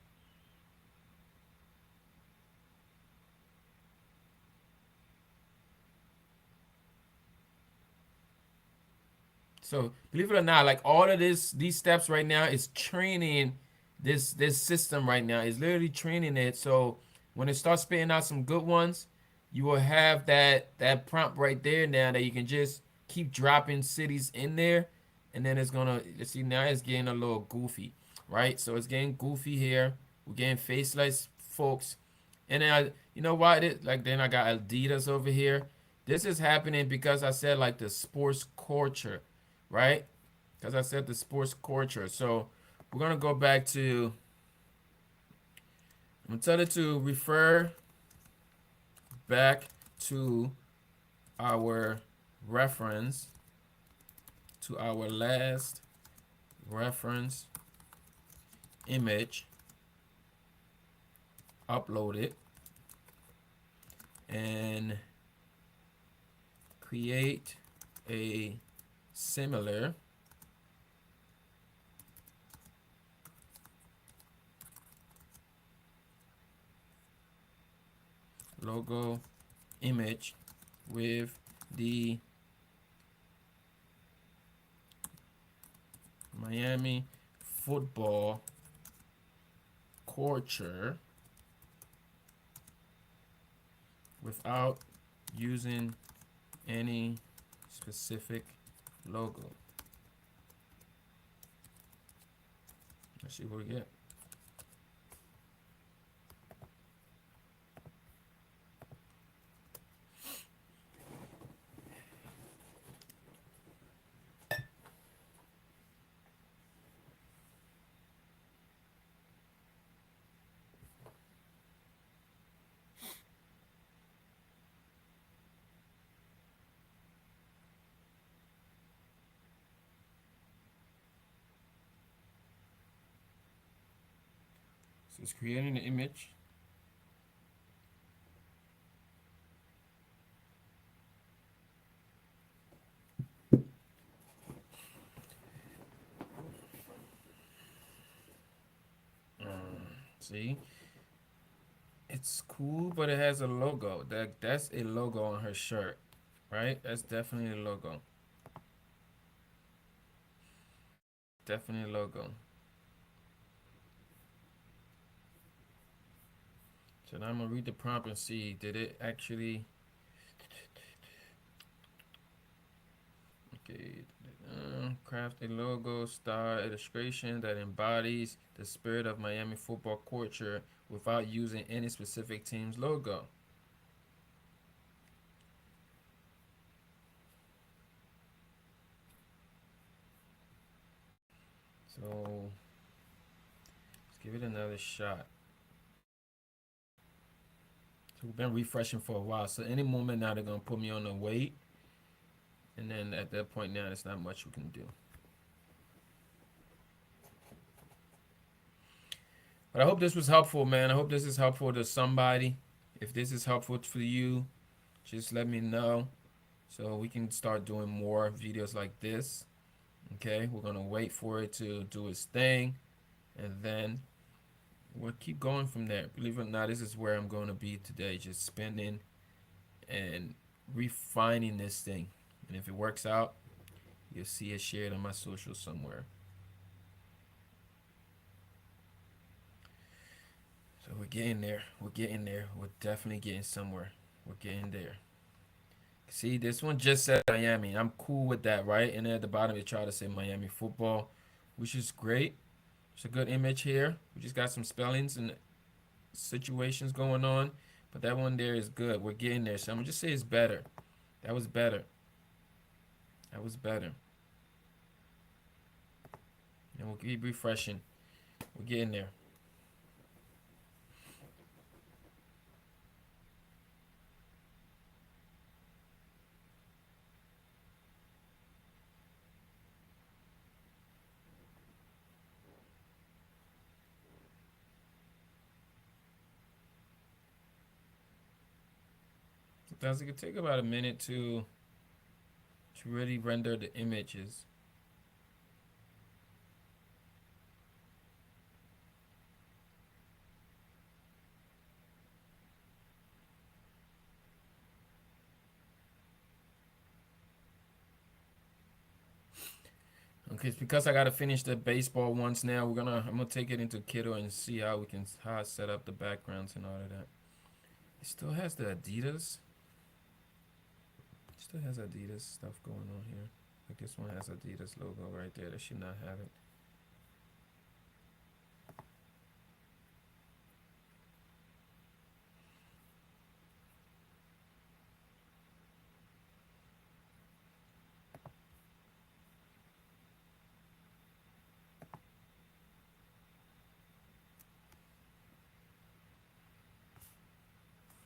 So believe it or not, like all of these steps right now is training this system right now. It's literally training it. So when it starts spitting out some good ones, you will have that prompt right there now that you can just keep dropping cities in there, and then it's gonna, let's see, now it's getting a little goofy, right? So it's getting goofy here. We're getting faceless folks, and then you know why it, like, then I got Adidas over here. This is happening because I said like the sports culture, right? Because I said the sports culture. So we're gonna go back to, I'm gonna tell it to refer back to our reference, to our last reference image uploaded, and create a similar logo image with the Miami football culture without using any specific logo. Let's see what we get. So it's creating the image. See, it's cool, but it has a logo. That's a logo on her shirt, right? That's definitely a logo. Definitely a logo. So now I'm gonna read the prompt and see, did it actually, okay, craft a logo style illustration that embodies the spirit of Miami football culture without using any specific team's logo. So let's give it another shot. So we've been refreshing for a while. So any moment now they're gonna put me on the wait. And then at that point now, there's not much we can do. But I hope this was helpful, man. I hope this is helpful to somebody. If this is helpful for you, just let me know so we can start doing more videos like this. Okay, we're gonna wait for it to do its thing, and then we'll keep going from there. Believe it or not, this is where I'm going to be today, just spending and refining this thing. And if it works out, you'll see it shared on my social somewhere. So we're getting there. We're getting there. We're definitely getting somewhere. We're getting there. See, this one just said Miami. I'm cool with that, right? And then at the bottom, it tried to say Miami football, which is great. It's a good image here. We just got some spellings and situations going on, but that one there is good. We're getting there. So I'm gonna just say it's better. That was better. That was better. And we'll keep refreshing. We're getting there. Sometimes it can take about a minute to really render the images. Okay, it's because I gotta finish the baseball ones now. I'm gonna take it into Kittl and see how I set up the backgrounds and all of that. It still has the Adidas. It still has Adidas stuff going on here. Like this one has Adidas logo right there. That should not have it.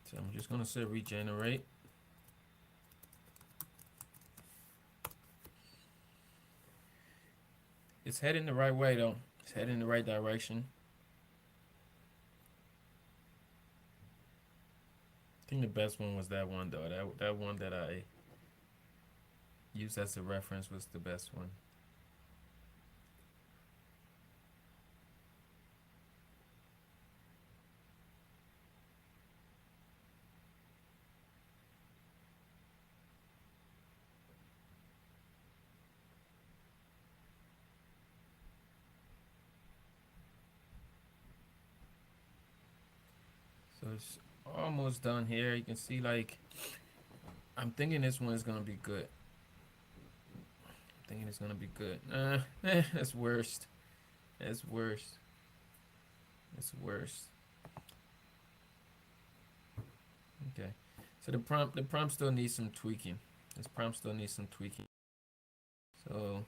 So I'm just gonna say regenerate. It's heading the right way though. It's heading in the right direction. I think the best one was that one though. That one that I used as a reference was the best one. So it's almost done here. You can see like I'm thinking this one is gonna be good. I'm thinking it's gonna be good. That's worst. That's worst. That's worst. Okay. So the prompt still needs some tweaking. This prompt still needs some tweaking. So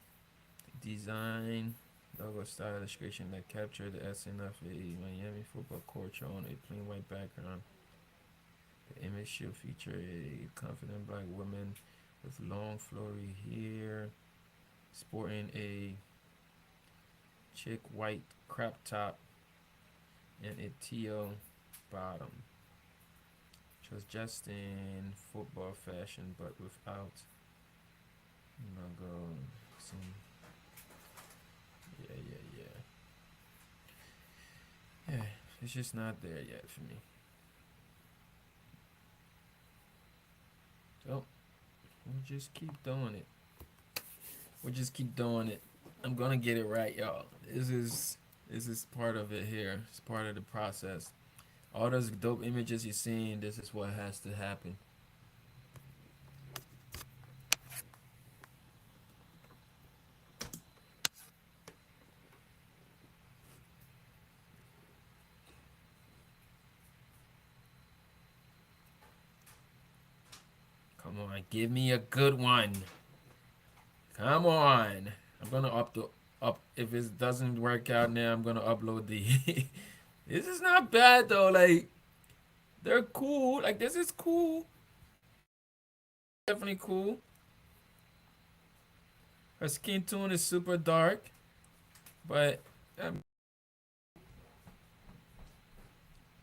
design logo style illustration that capture the essence of a Miami football court on a plain white background. The image should feature a confident black woman with long flowy hair, sporting a chick white crop top and a teal bottom. Shows just in football fashion, but without logo. Some, yeah. It's just not there yet for me. So we'll just keep doing it. We'll just keep doing it. I'm gonna get it right, y'all. This is part of it here. It's part of the process. All those dope images you're seeing, this is what has to happen. Come on, give me a good one. Come on. I'm gonna up if it doesn't work out now, I'm gonna upload the this is not bad though, like they're cool. Like this is cool. Definitely cool. Her skin tone is super dark, but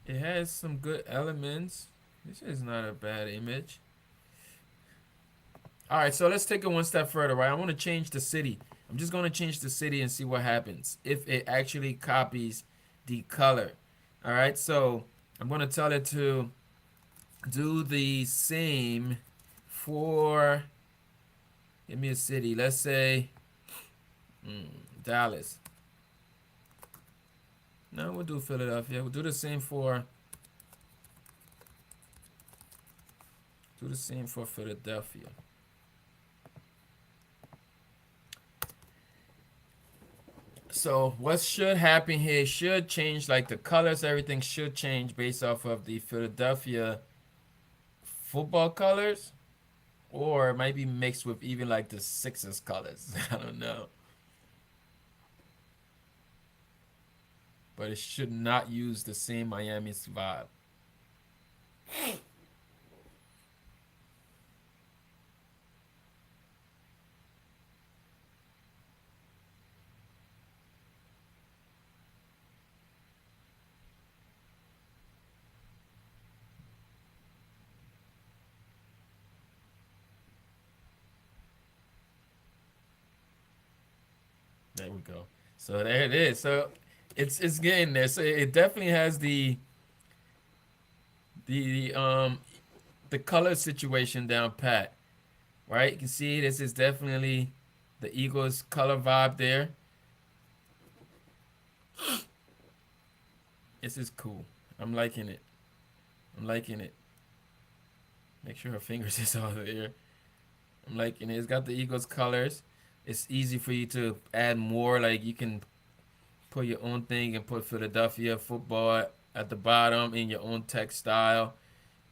it has some good elements. This is not a bad image. All right, so let's take it one step further, right? I want to change the city. I'm just going to change the city and see what happens if it actually copies the color. All right, so I'm going to tell it to do the same for, give me a city. Let's say Dallas. No, we'll do Philadelphia. We'll do the same for Philadelphia. So what should happen here should change, like the colors, everything should change based off of the Philadelphia football colors, or it might be mixed with even like the Sixers colors. I don't know. But it should not use the same Miami's vibe. There we go. So there it is. So it's getting there. So it definitely has the the color situation down pat. Right? You can see this is definitely the Eagles color vibe there. This is cool. I'm liking it. I'm liking it. Make sure her fingers is all there. I'm liking it. It's got the Eagles colors. It's easy for you to add more. Like you can put your own thing and put Philadelphia football at the bottom in your own text style,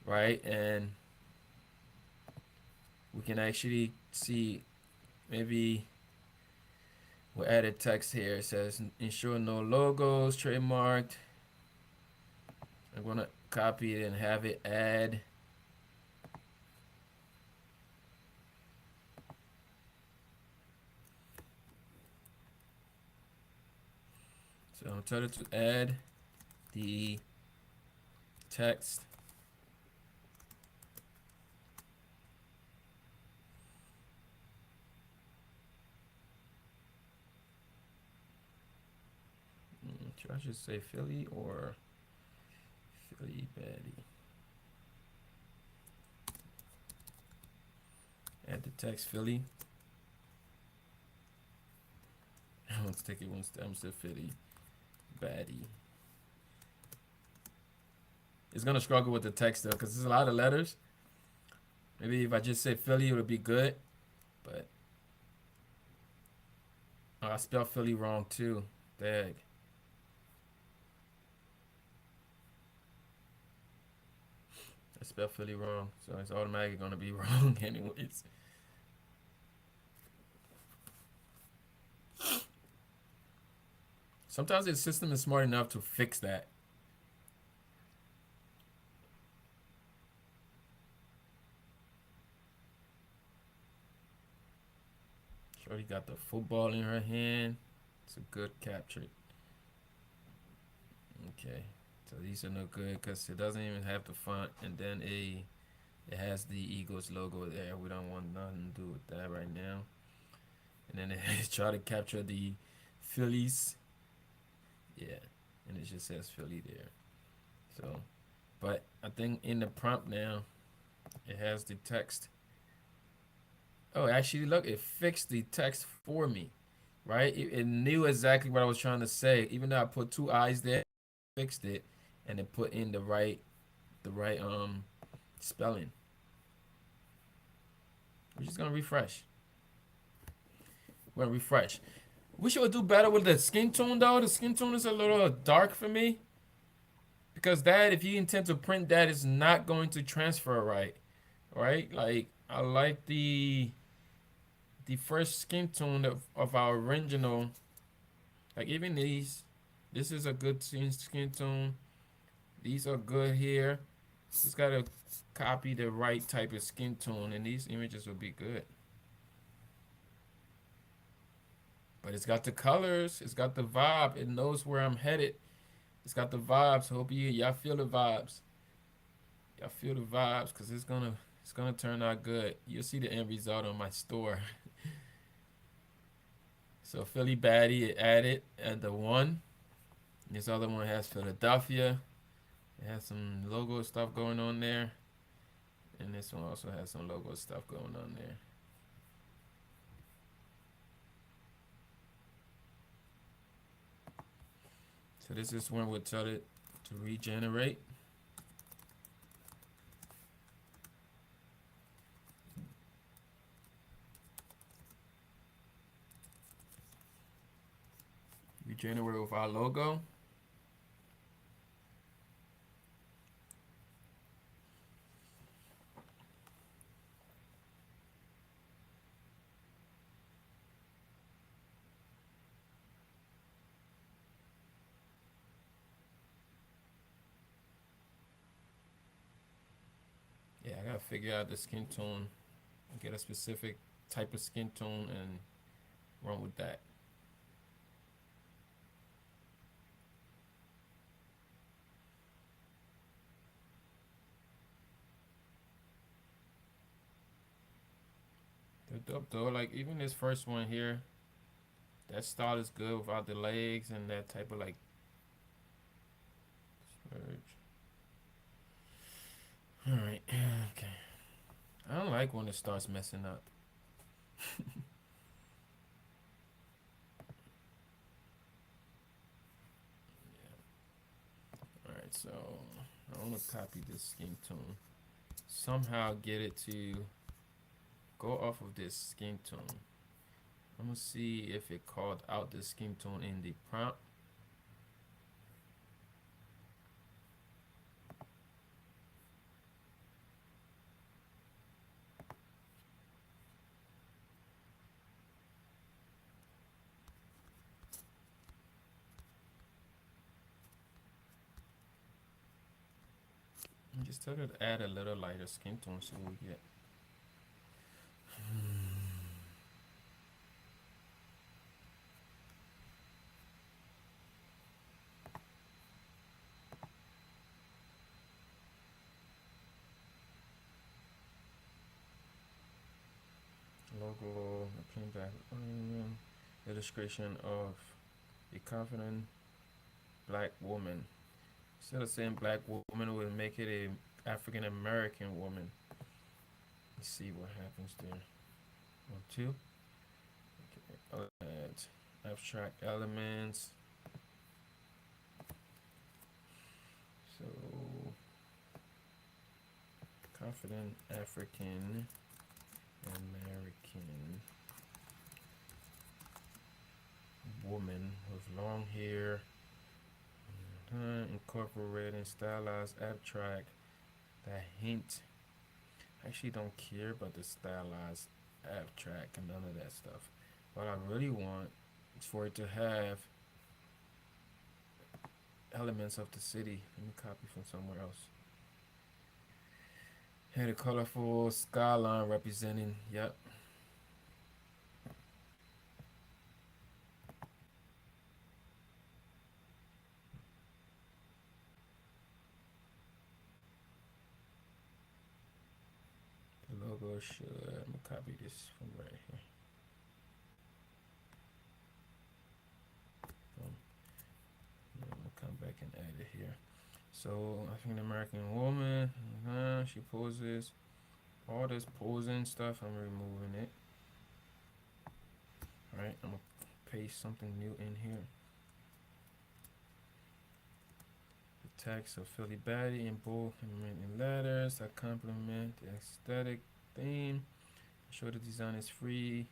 right? And we can actually see, maybe we'll add a text here. It says ensure no logos trademarked. I'm gonna copy it and have it add. So I'm telling it to add the text. Should I just say Philly or Philly Baddie? Add the text Philly. Let's take it one step. I'm still Philly Baddie. It's gonna struggle with the text though, because there's a lot of letters. Maybe if I just say Philly, it would be good. But I spelled Philly wrong too. Dag. I spelled Philly wrong, so it's automatically gonna be wrong anyways. Sometimes the system is smart enough to fix that. Shorty got the football in her hand. It's a good capture. Okay, so these are no good because it doesn't even have the font, and then it has the Eagles logo there. We don't want nothing to do with that right now. And then it try to capture the Phillies. Yeah, and it just says Philly there. So, but I think in the prompt now, it has the text. Oh, actually, look, it fixed the text for me, right? It knew exactly what I was trying to say. Even though I put two eyes there, it fixed it, and it put in the right spelling. We're just gonna refresh. We're gonna refresh. Wish it would do better with the skin tone though. The skin tone is a little dark for me. Because that, if you intend to print that, is not going to transfer right. Right? Like, I like the first skin tone of our original. Like, even these. This is a good skin tone. These are good here. Just gotta copy the right type of skin tone, and these images will be good. But it's got the colors. It's got the vibe. It knows where I'm headed. It's got the vibes. Hope y'all feel the vibes. Y'all feel the vibes, cause it's gonna turn out good. You'll see the end result on my store. So Philly Baddie added at the one. This other one has Philadelphia. It has some logo stuff going on there. And this one also has some logo stuff going on there. So this is when we'll tell it to regenerate. Regenerate with our logo. Yeah, I gotta figure out the skin tone, get a specific type of skin tone and run with that. They're dope though. Like even this first one here, that style is good without the legs and that type of like surge. All right, okay. I don't like when it starts messing up. All right, so I want to copy this skin tone. Somehow get it to go off of this skin tone. I'm gonna see if it called out the skin tone in the prompt. Just tell it to add a little lighter skin tone so we get. Logo, a plain back illustration of a confident black woman. Instead of saying black woman, we'll make it a African American woman. Let's see what happens there. 1, 2. Okay. Add abstract elements. So confident African American woman with long hair, incorporating stylized abstract that hint. I actually don't care about the stylized abstract and none of that stuff. What I really want is for it to have elements of the city. Let me copy from somewhere else. Had a colorful skyline representing, yep. The logo should, I'm gonna copy this from right here. I'm gonna come back and add it here. So African American woman, she poses. All this posing stuff, I'm removing it. Alright, I'm gonna paste something new in here. The text of Philly Baddie in bold and letters that complement the aesthetic theme. Show the design is free.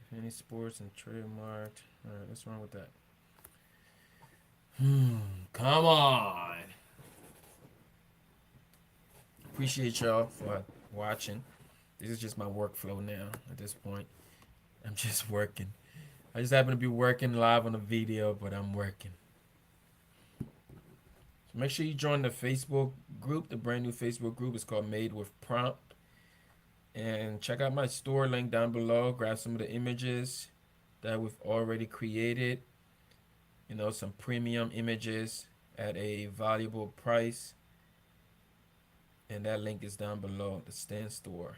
If any sports and trademarked. Alright, let's run with that. Come on. Appreciate y'all for watching. This is just my workflow now at this point. I'm just working. I just happen to be working live on a video, but I'm working. So make sure you join the Facebook group. The brand new Facebook group is called Made with Prompt. And check out my store link down below. Grab some of the images that we've already created. You know, some premium images at a valuable price. And that link is down below, the Stan Store.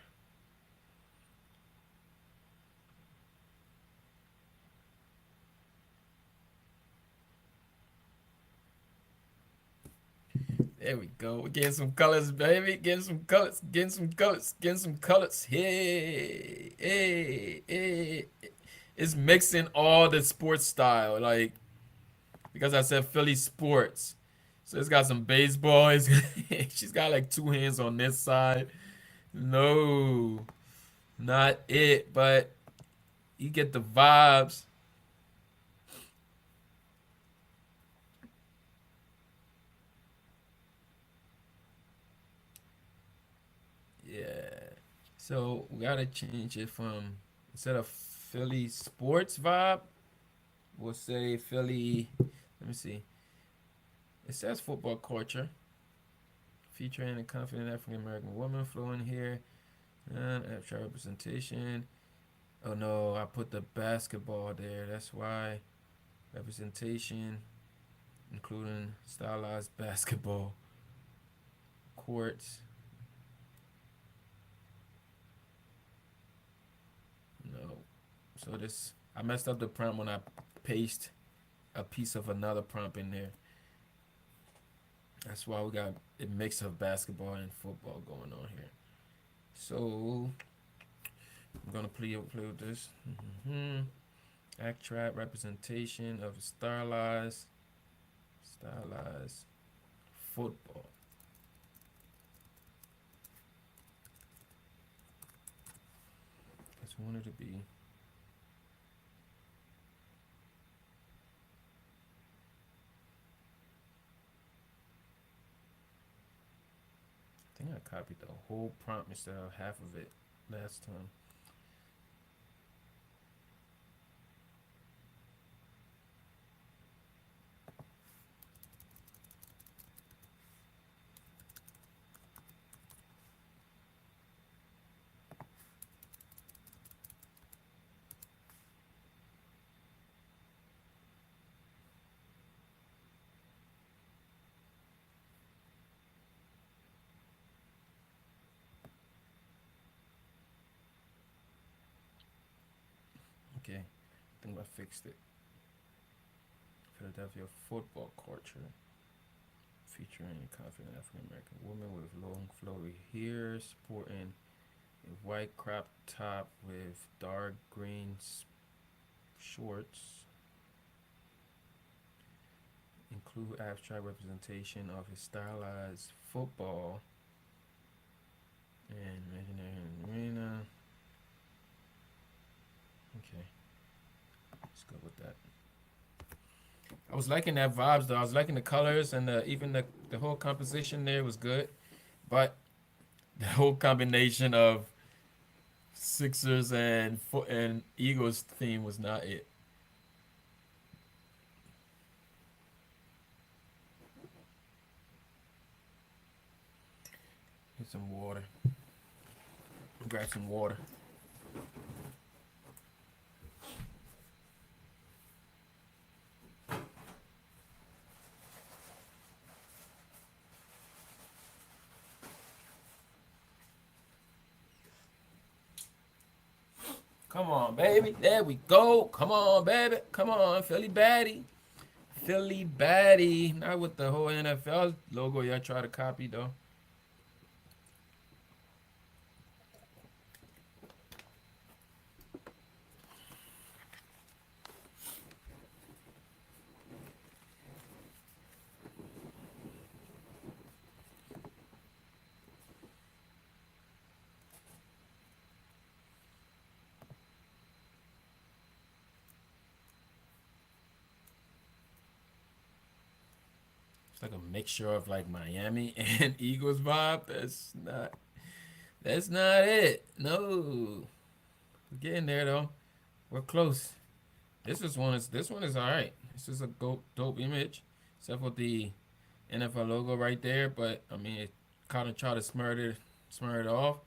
There we go. We're getting some colors, baby. Getting some colors. Getting some colors. Getting some colors. Hey, hey, hey. It's mixing all the sports style, like because I said Philly sports. So it's got some baseball. She's got like two hands on this side. No, not it. But you get the vibes. Yeah. So we gotta change it from instead of Philly sports vibe, we'll say Philly. Let me see. It says football culture, featuring a confident African American woman flowing here, and abstract representation. Oh no, I put the basketball there. That's why representation, including stylized basketball courts. No. So this I messed up the prompt when I paste a piece of another prompt in there. That's why we got a mix of basketball and football going on here. So I'm gonna play with this. Abstract representation of stylized football. Just wanted to be. I think I copied the whole prompt instead of half of it last time. Okay, I think I fixed it. Philadelphia football culture, featuring a confident African American woman with long flowy hair, sporting a white crop top with dark green shorts. Include abstract representation of his stylized football and imaginary arena. Okay, let's go with that. I was liking that vibes though. I was liking the colors and even the whole composition there was good, but the whole combination of Sixers and Eagles theme was not it. Get some water. Grab some water. Come on, baby. There we go. Come on, baby. Come on, Philly Baddie. Philly Baddie. Not with the whole NFL logo y'all try to copy, though. It's like a mixture of like Miami and Eagles vibe. That's not it. No. We're getting there though. We're close. This one is alright. This is a dope image. Except for the NFL logo right there, but I mean it kind of try to smur it off.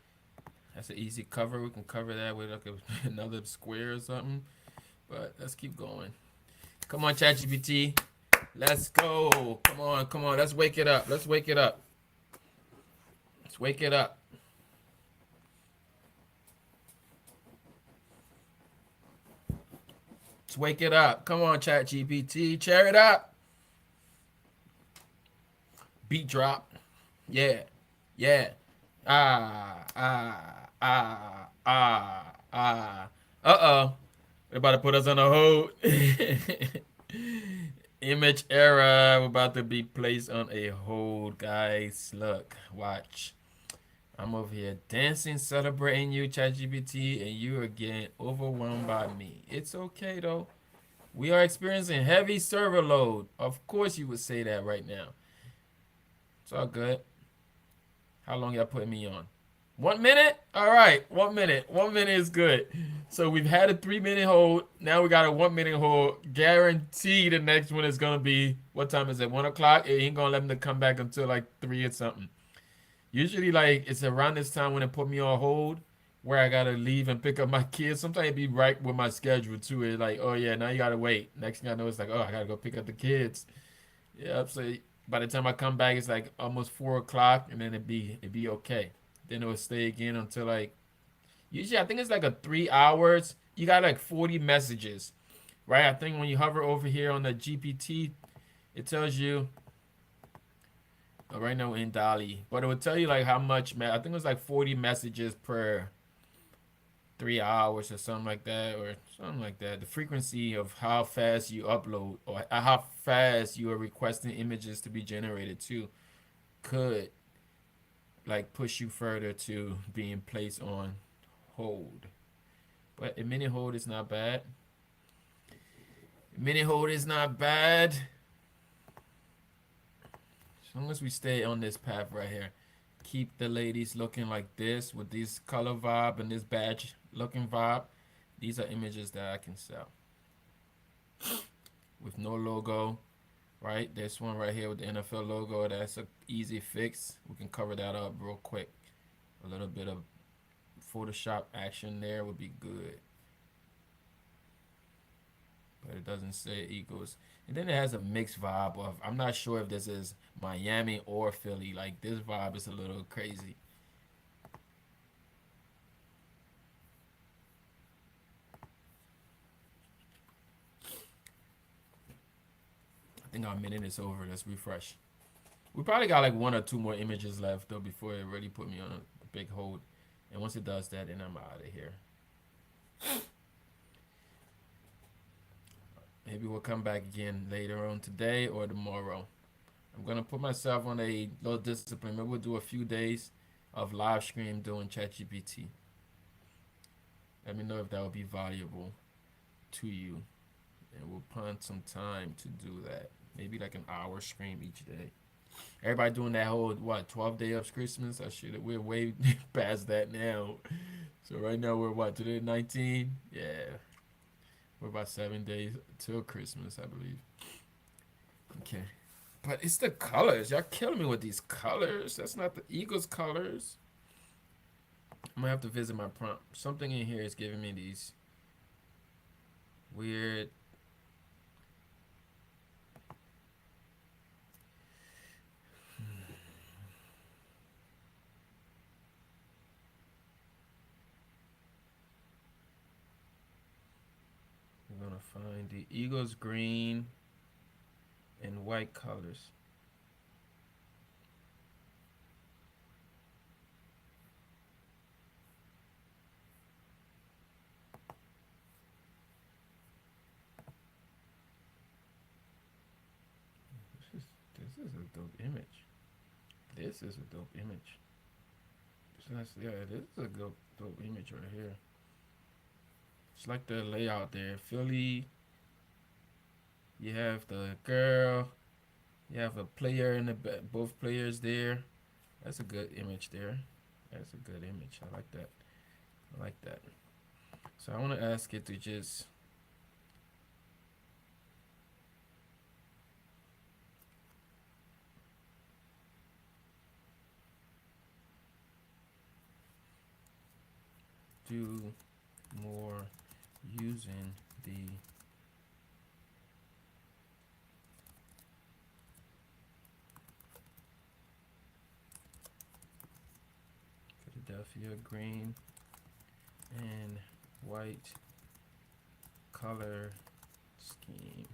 That's an easy cover. We can cover that with like another square or something. But let's keep going. Come on, ChatGPT. Let's go. Come on, come on. Let's wake it up. Let's wake it up. Let's wake it up. Let's wake it up. Come on, ChatGPT. Cheer it up. Beat drop. Yeah. Yeah. Ah. Uh-oh. They're about to put us on a hold. Image error. We're about to be placed on a hold, guys. Look, watch. I'm over here dancing, celebrating you, ChatGPT, and you are getting overwhelmed by me. It's okay though. We are experiencing heavy server load. Of course you would say that right now. It's all good. How long y'all putting me on? 1 minute? All right, 1 minute. 1 minute is good. So we've had a 3 minute hold. Now we got a 1 minute hold. Guarantee the next one is gonna be, what time is it? 1 o'clock? He ain't gonna let me come back until like 3 or something. Usually like it's around this time when they put me on hold where I gotta leave and pick up my kids. Sometimes it be right with my schedule too. It's like, oh yeah, now you gotta wait. Next thing I know, it's like, oh, I gotta go pick up the kids. Yeah, so by the time I come back, it's like almost 4 o'clock, and then it'd be okay. Then it will stay again until like usually I think it's like a 3 hours. You got like 40 messages, right? I think when you hover over here on the GPT, it tells you right now in Dolly, but it will tell you like how much. I think it was like 40 messages per 3 hours or something like that, or something like that. The frequency of how fast you upload or how fast you are requesting images to be generated too could like push you further to being placed on hold. But a minute hold is not bad. A minute hold is not bad. As long as we stay on this path right here. Keep the ladies looking like this with this color vibe and this badge looking vibe. These are images that I can sell with no logo, right? This one right here with the NFL logo, that's an easy fix. We can cover that up real quick. A little bit of Photoshop action there would be good. But it doesn't say Eagles. And then it has a mixed vibe of, I'm not sure if this is Miami or Philly. Like this vibe is a little crazy. I think our minute is over. Let's refresh. We probably got like 1 or 2 more images left though before it really put me on a big hold. And once it does that, then I'm out of here. Maybe we'll come back again later on today or tomorrow. I'm gonna put myself on a little discipline. Maybe we'll do a few days of live stream doing ChatGPT. Let me know if that would be valuable to you, and we'll plan some time to do that. Maybe like an hour stream each day. Everybody doing that whole what 12 day of Christmas? I should. We're way past that now. So right now we're what today 19? Yeah, we're about 7 days till Christmas, I believe. Okay, but it's the colors. Y'all killing me with these colors. That's not the Eagles colors. I'm gonna have to visit my prompt. Something in here is giving me these weird. We're gonna find the Eagles green and white colors. This is a dope image. This is a dope image. Yeah, this is a dope image right here. It's like the layout there. Philly, you have the girl, you have a player in the back, both players there. That's a good image there. That's a good image. I like that. I like that. So I want to ask it to just do more using the Philadelphia green and white color scheme.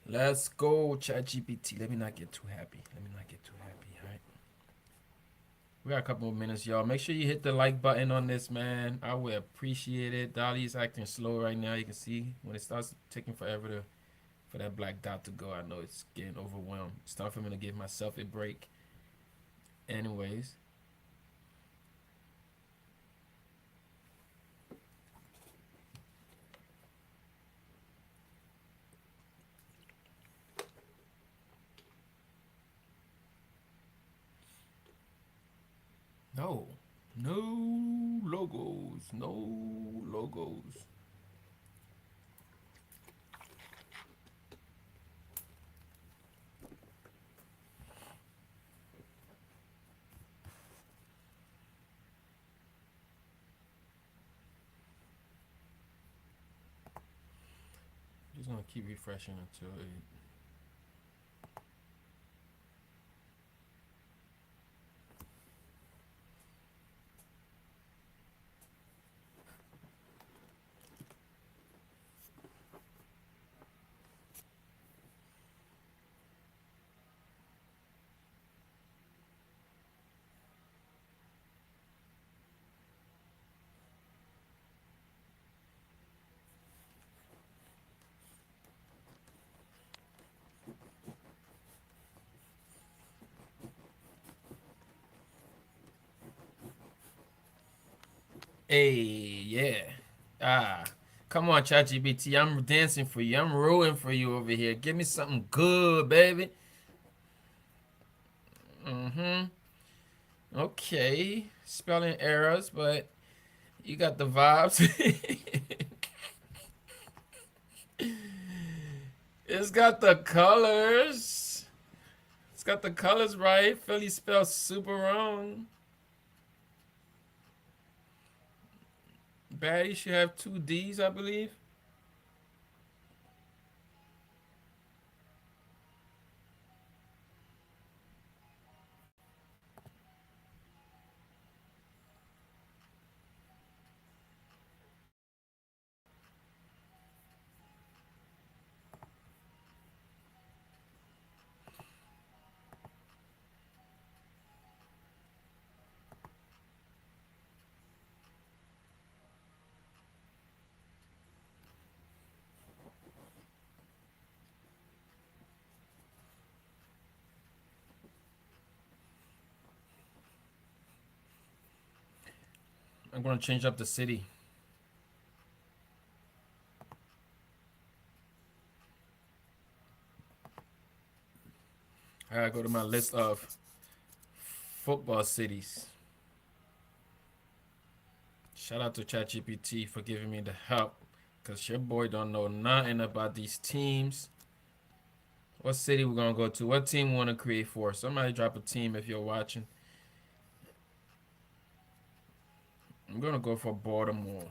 Let's go, ChatGPT. Let me not get too happy. Let me not get too happy. All right. We got a couple more minutes, y'all. Make sure you hit the like button on this, man. I would appreciate it. Dolly's acting slow right now. You can see when it starts taking forever for that black dot to go. I know it's getting overwhelmed. It's time for me to give myself a break. Anyways. No. No logos. No logos. Just gonna keep refreshing until it. Hey, yeah. Ah, come on, ChatGPT. I'm dancing for you. I'm rooting for you over here. Give me something good, baby. Mm-hmm. Okay. Spelling errors, but you got the vibes. It's got the colors. It's got the colors right. Philly spelled super wrong. Batty should have two D's, I believe. I'm gonna change up the city. I gotta go to my list of football cities. Shout out to ChatGPT for giving me the help, cause your boy don't know nothing about these teams. What city we gonna go to? What team we wanna create for? Somebody drop a team if you're watching. I'm gonna go for Baltimore.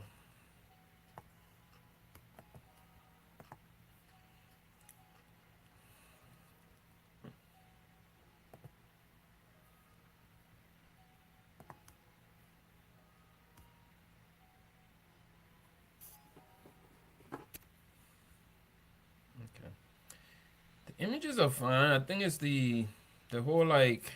Okay. The images are fine. I think it's the whole like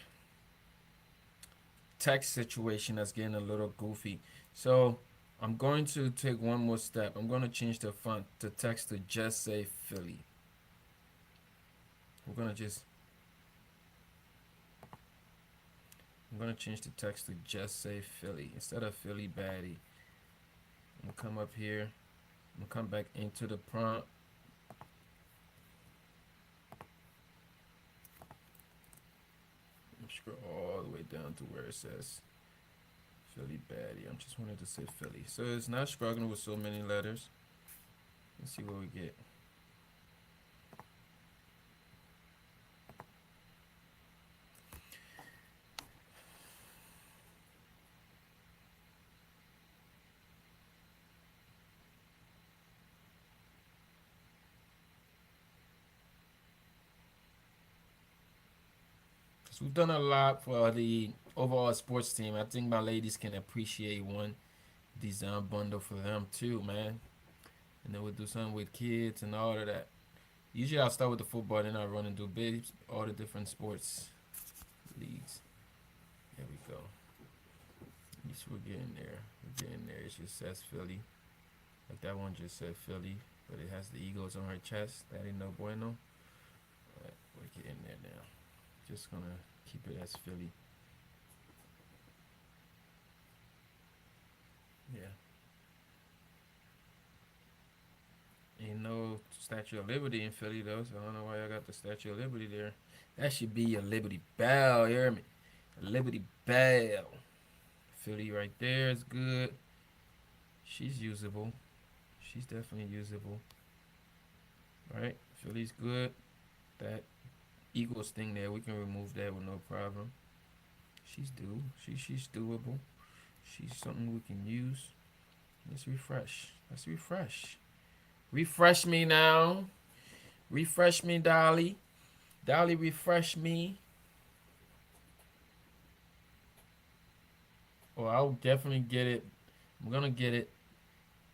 text situation that's getting a little goofy. So I'm going to take one more step. I'm going to change the font to text to just say Philly. We're gonna just I'm gonna change the text to just say Philly instead of Philly baddie. I'm gonna come up here. I'm gonna come back into the prompt. And scroll all the way down to where it says Philly baddie. I'm just wanting to say Philly. So it's not struggling with so many letters. Let's see what we get. So we've done a lot for the overall sports team. I think my ladies can appreciate one design bundle for them too, man. And then we'll do something with kids and all of that. Usually I'll start with the football, then I'll run and do all the different sports leagues. There we go. At least we're getting there. We're getting there. It just says Philly. Like that one just said Philly, but it has the Eagles on her chest. That ain't no bueno. But we're getting there now. Just gonna keep it as Philly. Yeah. Ain't no Statue of Liberty in Philly though, so I don't know why I got the Statue of Liberty there. That should be a Liberty Bell, you hear me? A Liberty Bell. Philly right there is good. She's usable. She's definitely usable. Right? Philly's good. That Eagles thing there, we can remove that with no problem. She's due. She's doable. She's something we can use. Let's refresh. Let's refresh. Refresh me now. Refresh me, Dolly. Dolly, refresh me. Oh, I'll definitely get it. I'm gonna get it.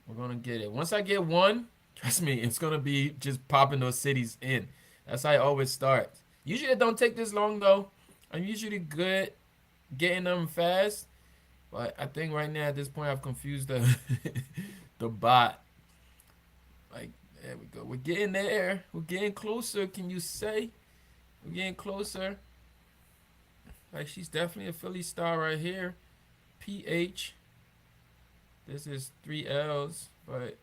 We're gonna get it. Once I get one, trust me, it's gonna be just popping those cities in. That's how it always starts. Usually it don't take this long though. I'm usually good getting them fast. But I think right now at this point I've confused the the bot. Like, there we go. We're getting there. We're getting closer, can you say? We're getting closer. Like, she's definitely a Philly star right here. PH. This is 3 L's, but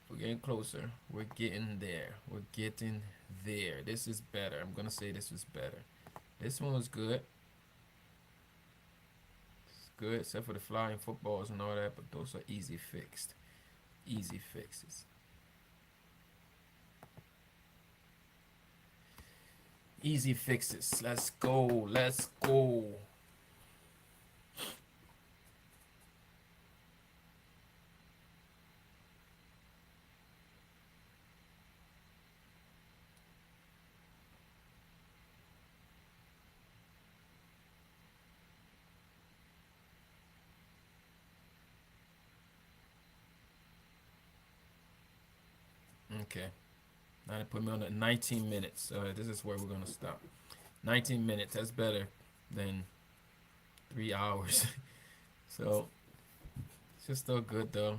we're getting closer. We're getting there. We're getting there. This is better. I'm going to say this was better. This one was good. It's good, except for the flying footballs and all that, but those are easy fixed. Easy fixes. Easy fixes. Let's go. Let's go. Okay. Now they put me on at 19 minutes. So this is where we're going to stop. 19 minutes. That's better than 3 hours. So it's just still good though.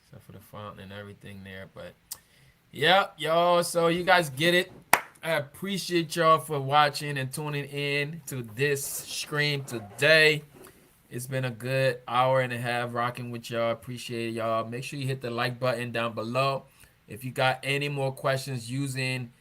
Except for the font and everything there. But yeah, y'all. So you guys get it. I appreciate y'all for watching and tuning in to this stream today. It's been a good hour and a half rocking with y'all. Appreciate y'all. Make sure you hit the like button down below. If you got any more questions using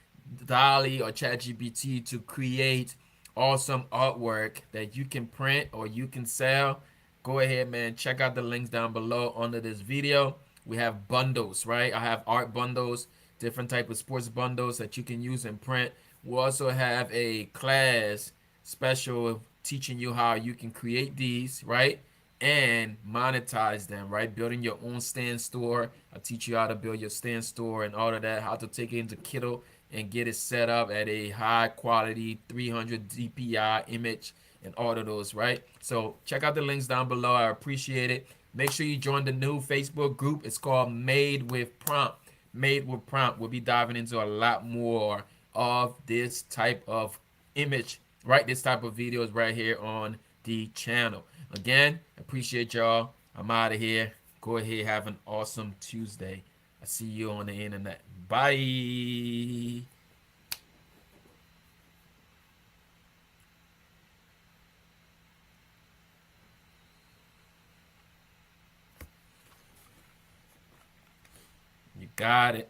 Dolly or ChatGPT to create awesome artwork that you can print or you can sell, go ahead, man. Check out the links down below under this video. We have bundles, right? I have art bundles, different type of sports bundles that you can use and print. We also have a class special teaching you how you can create these, right? And monetize them, right? Building your own stand store. I teach you how to build your stand store and all of that, how to take it into Kittl and get it set up at a high quality 300 DPI image and all of those, right? So check out the links down below. I appreciate it. Make sure you join the new Facebook group. It's called Made with Prompt. Made with Prompt. We'll be diving into a lot more of this type of image, right? This type of videos right here on the channel. Again, appreciate y'all. I'm out of here. Go ahead, have an awesome Tuesday. I see you on the internet. Bye. You got it.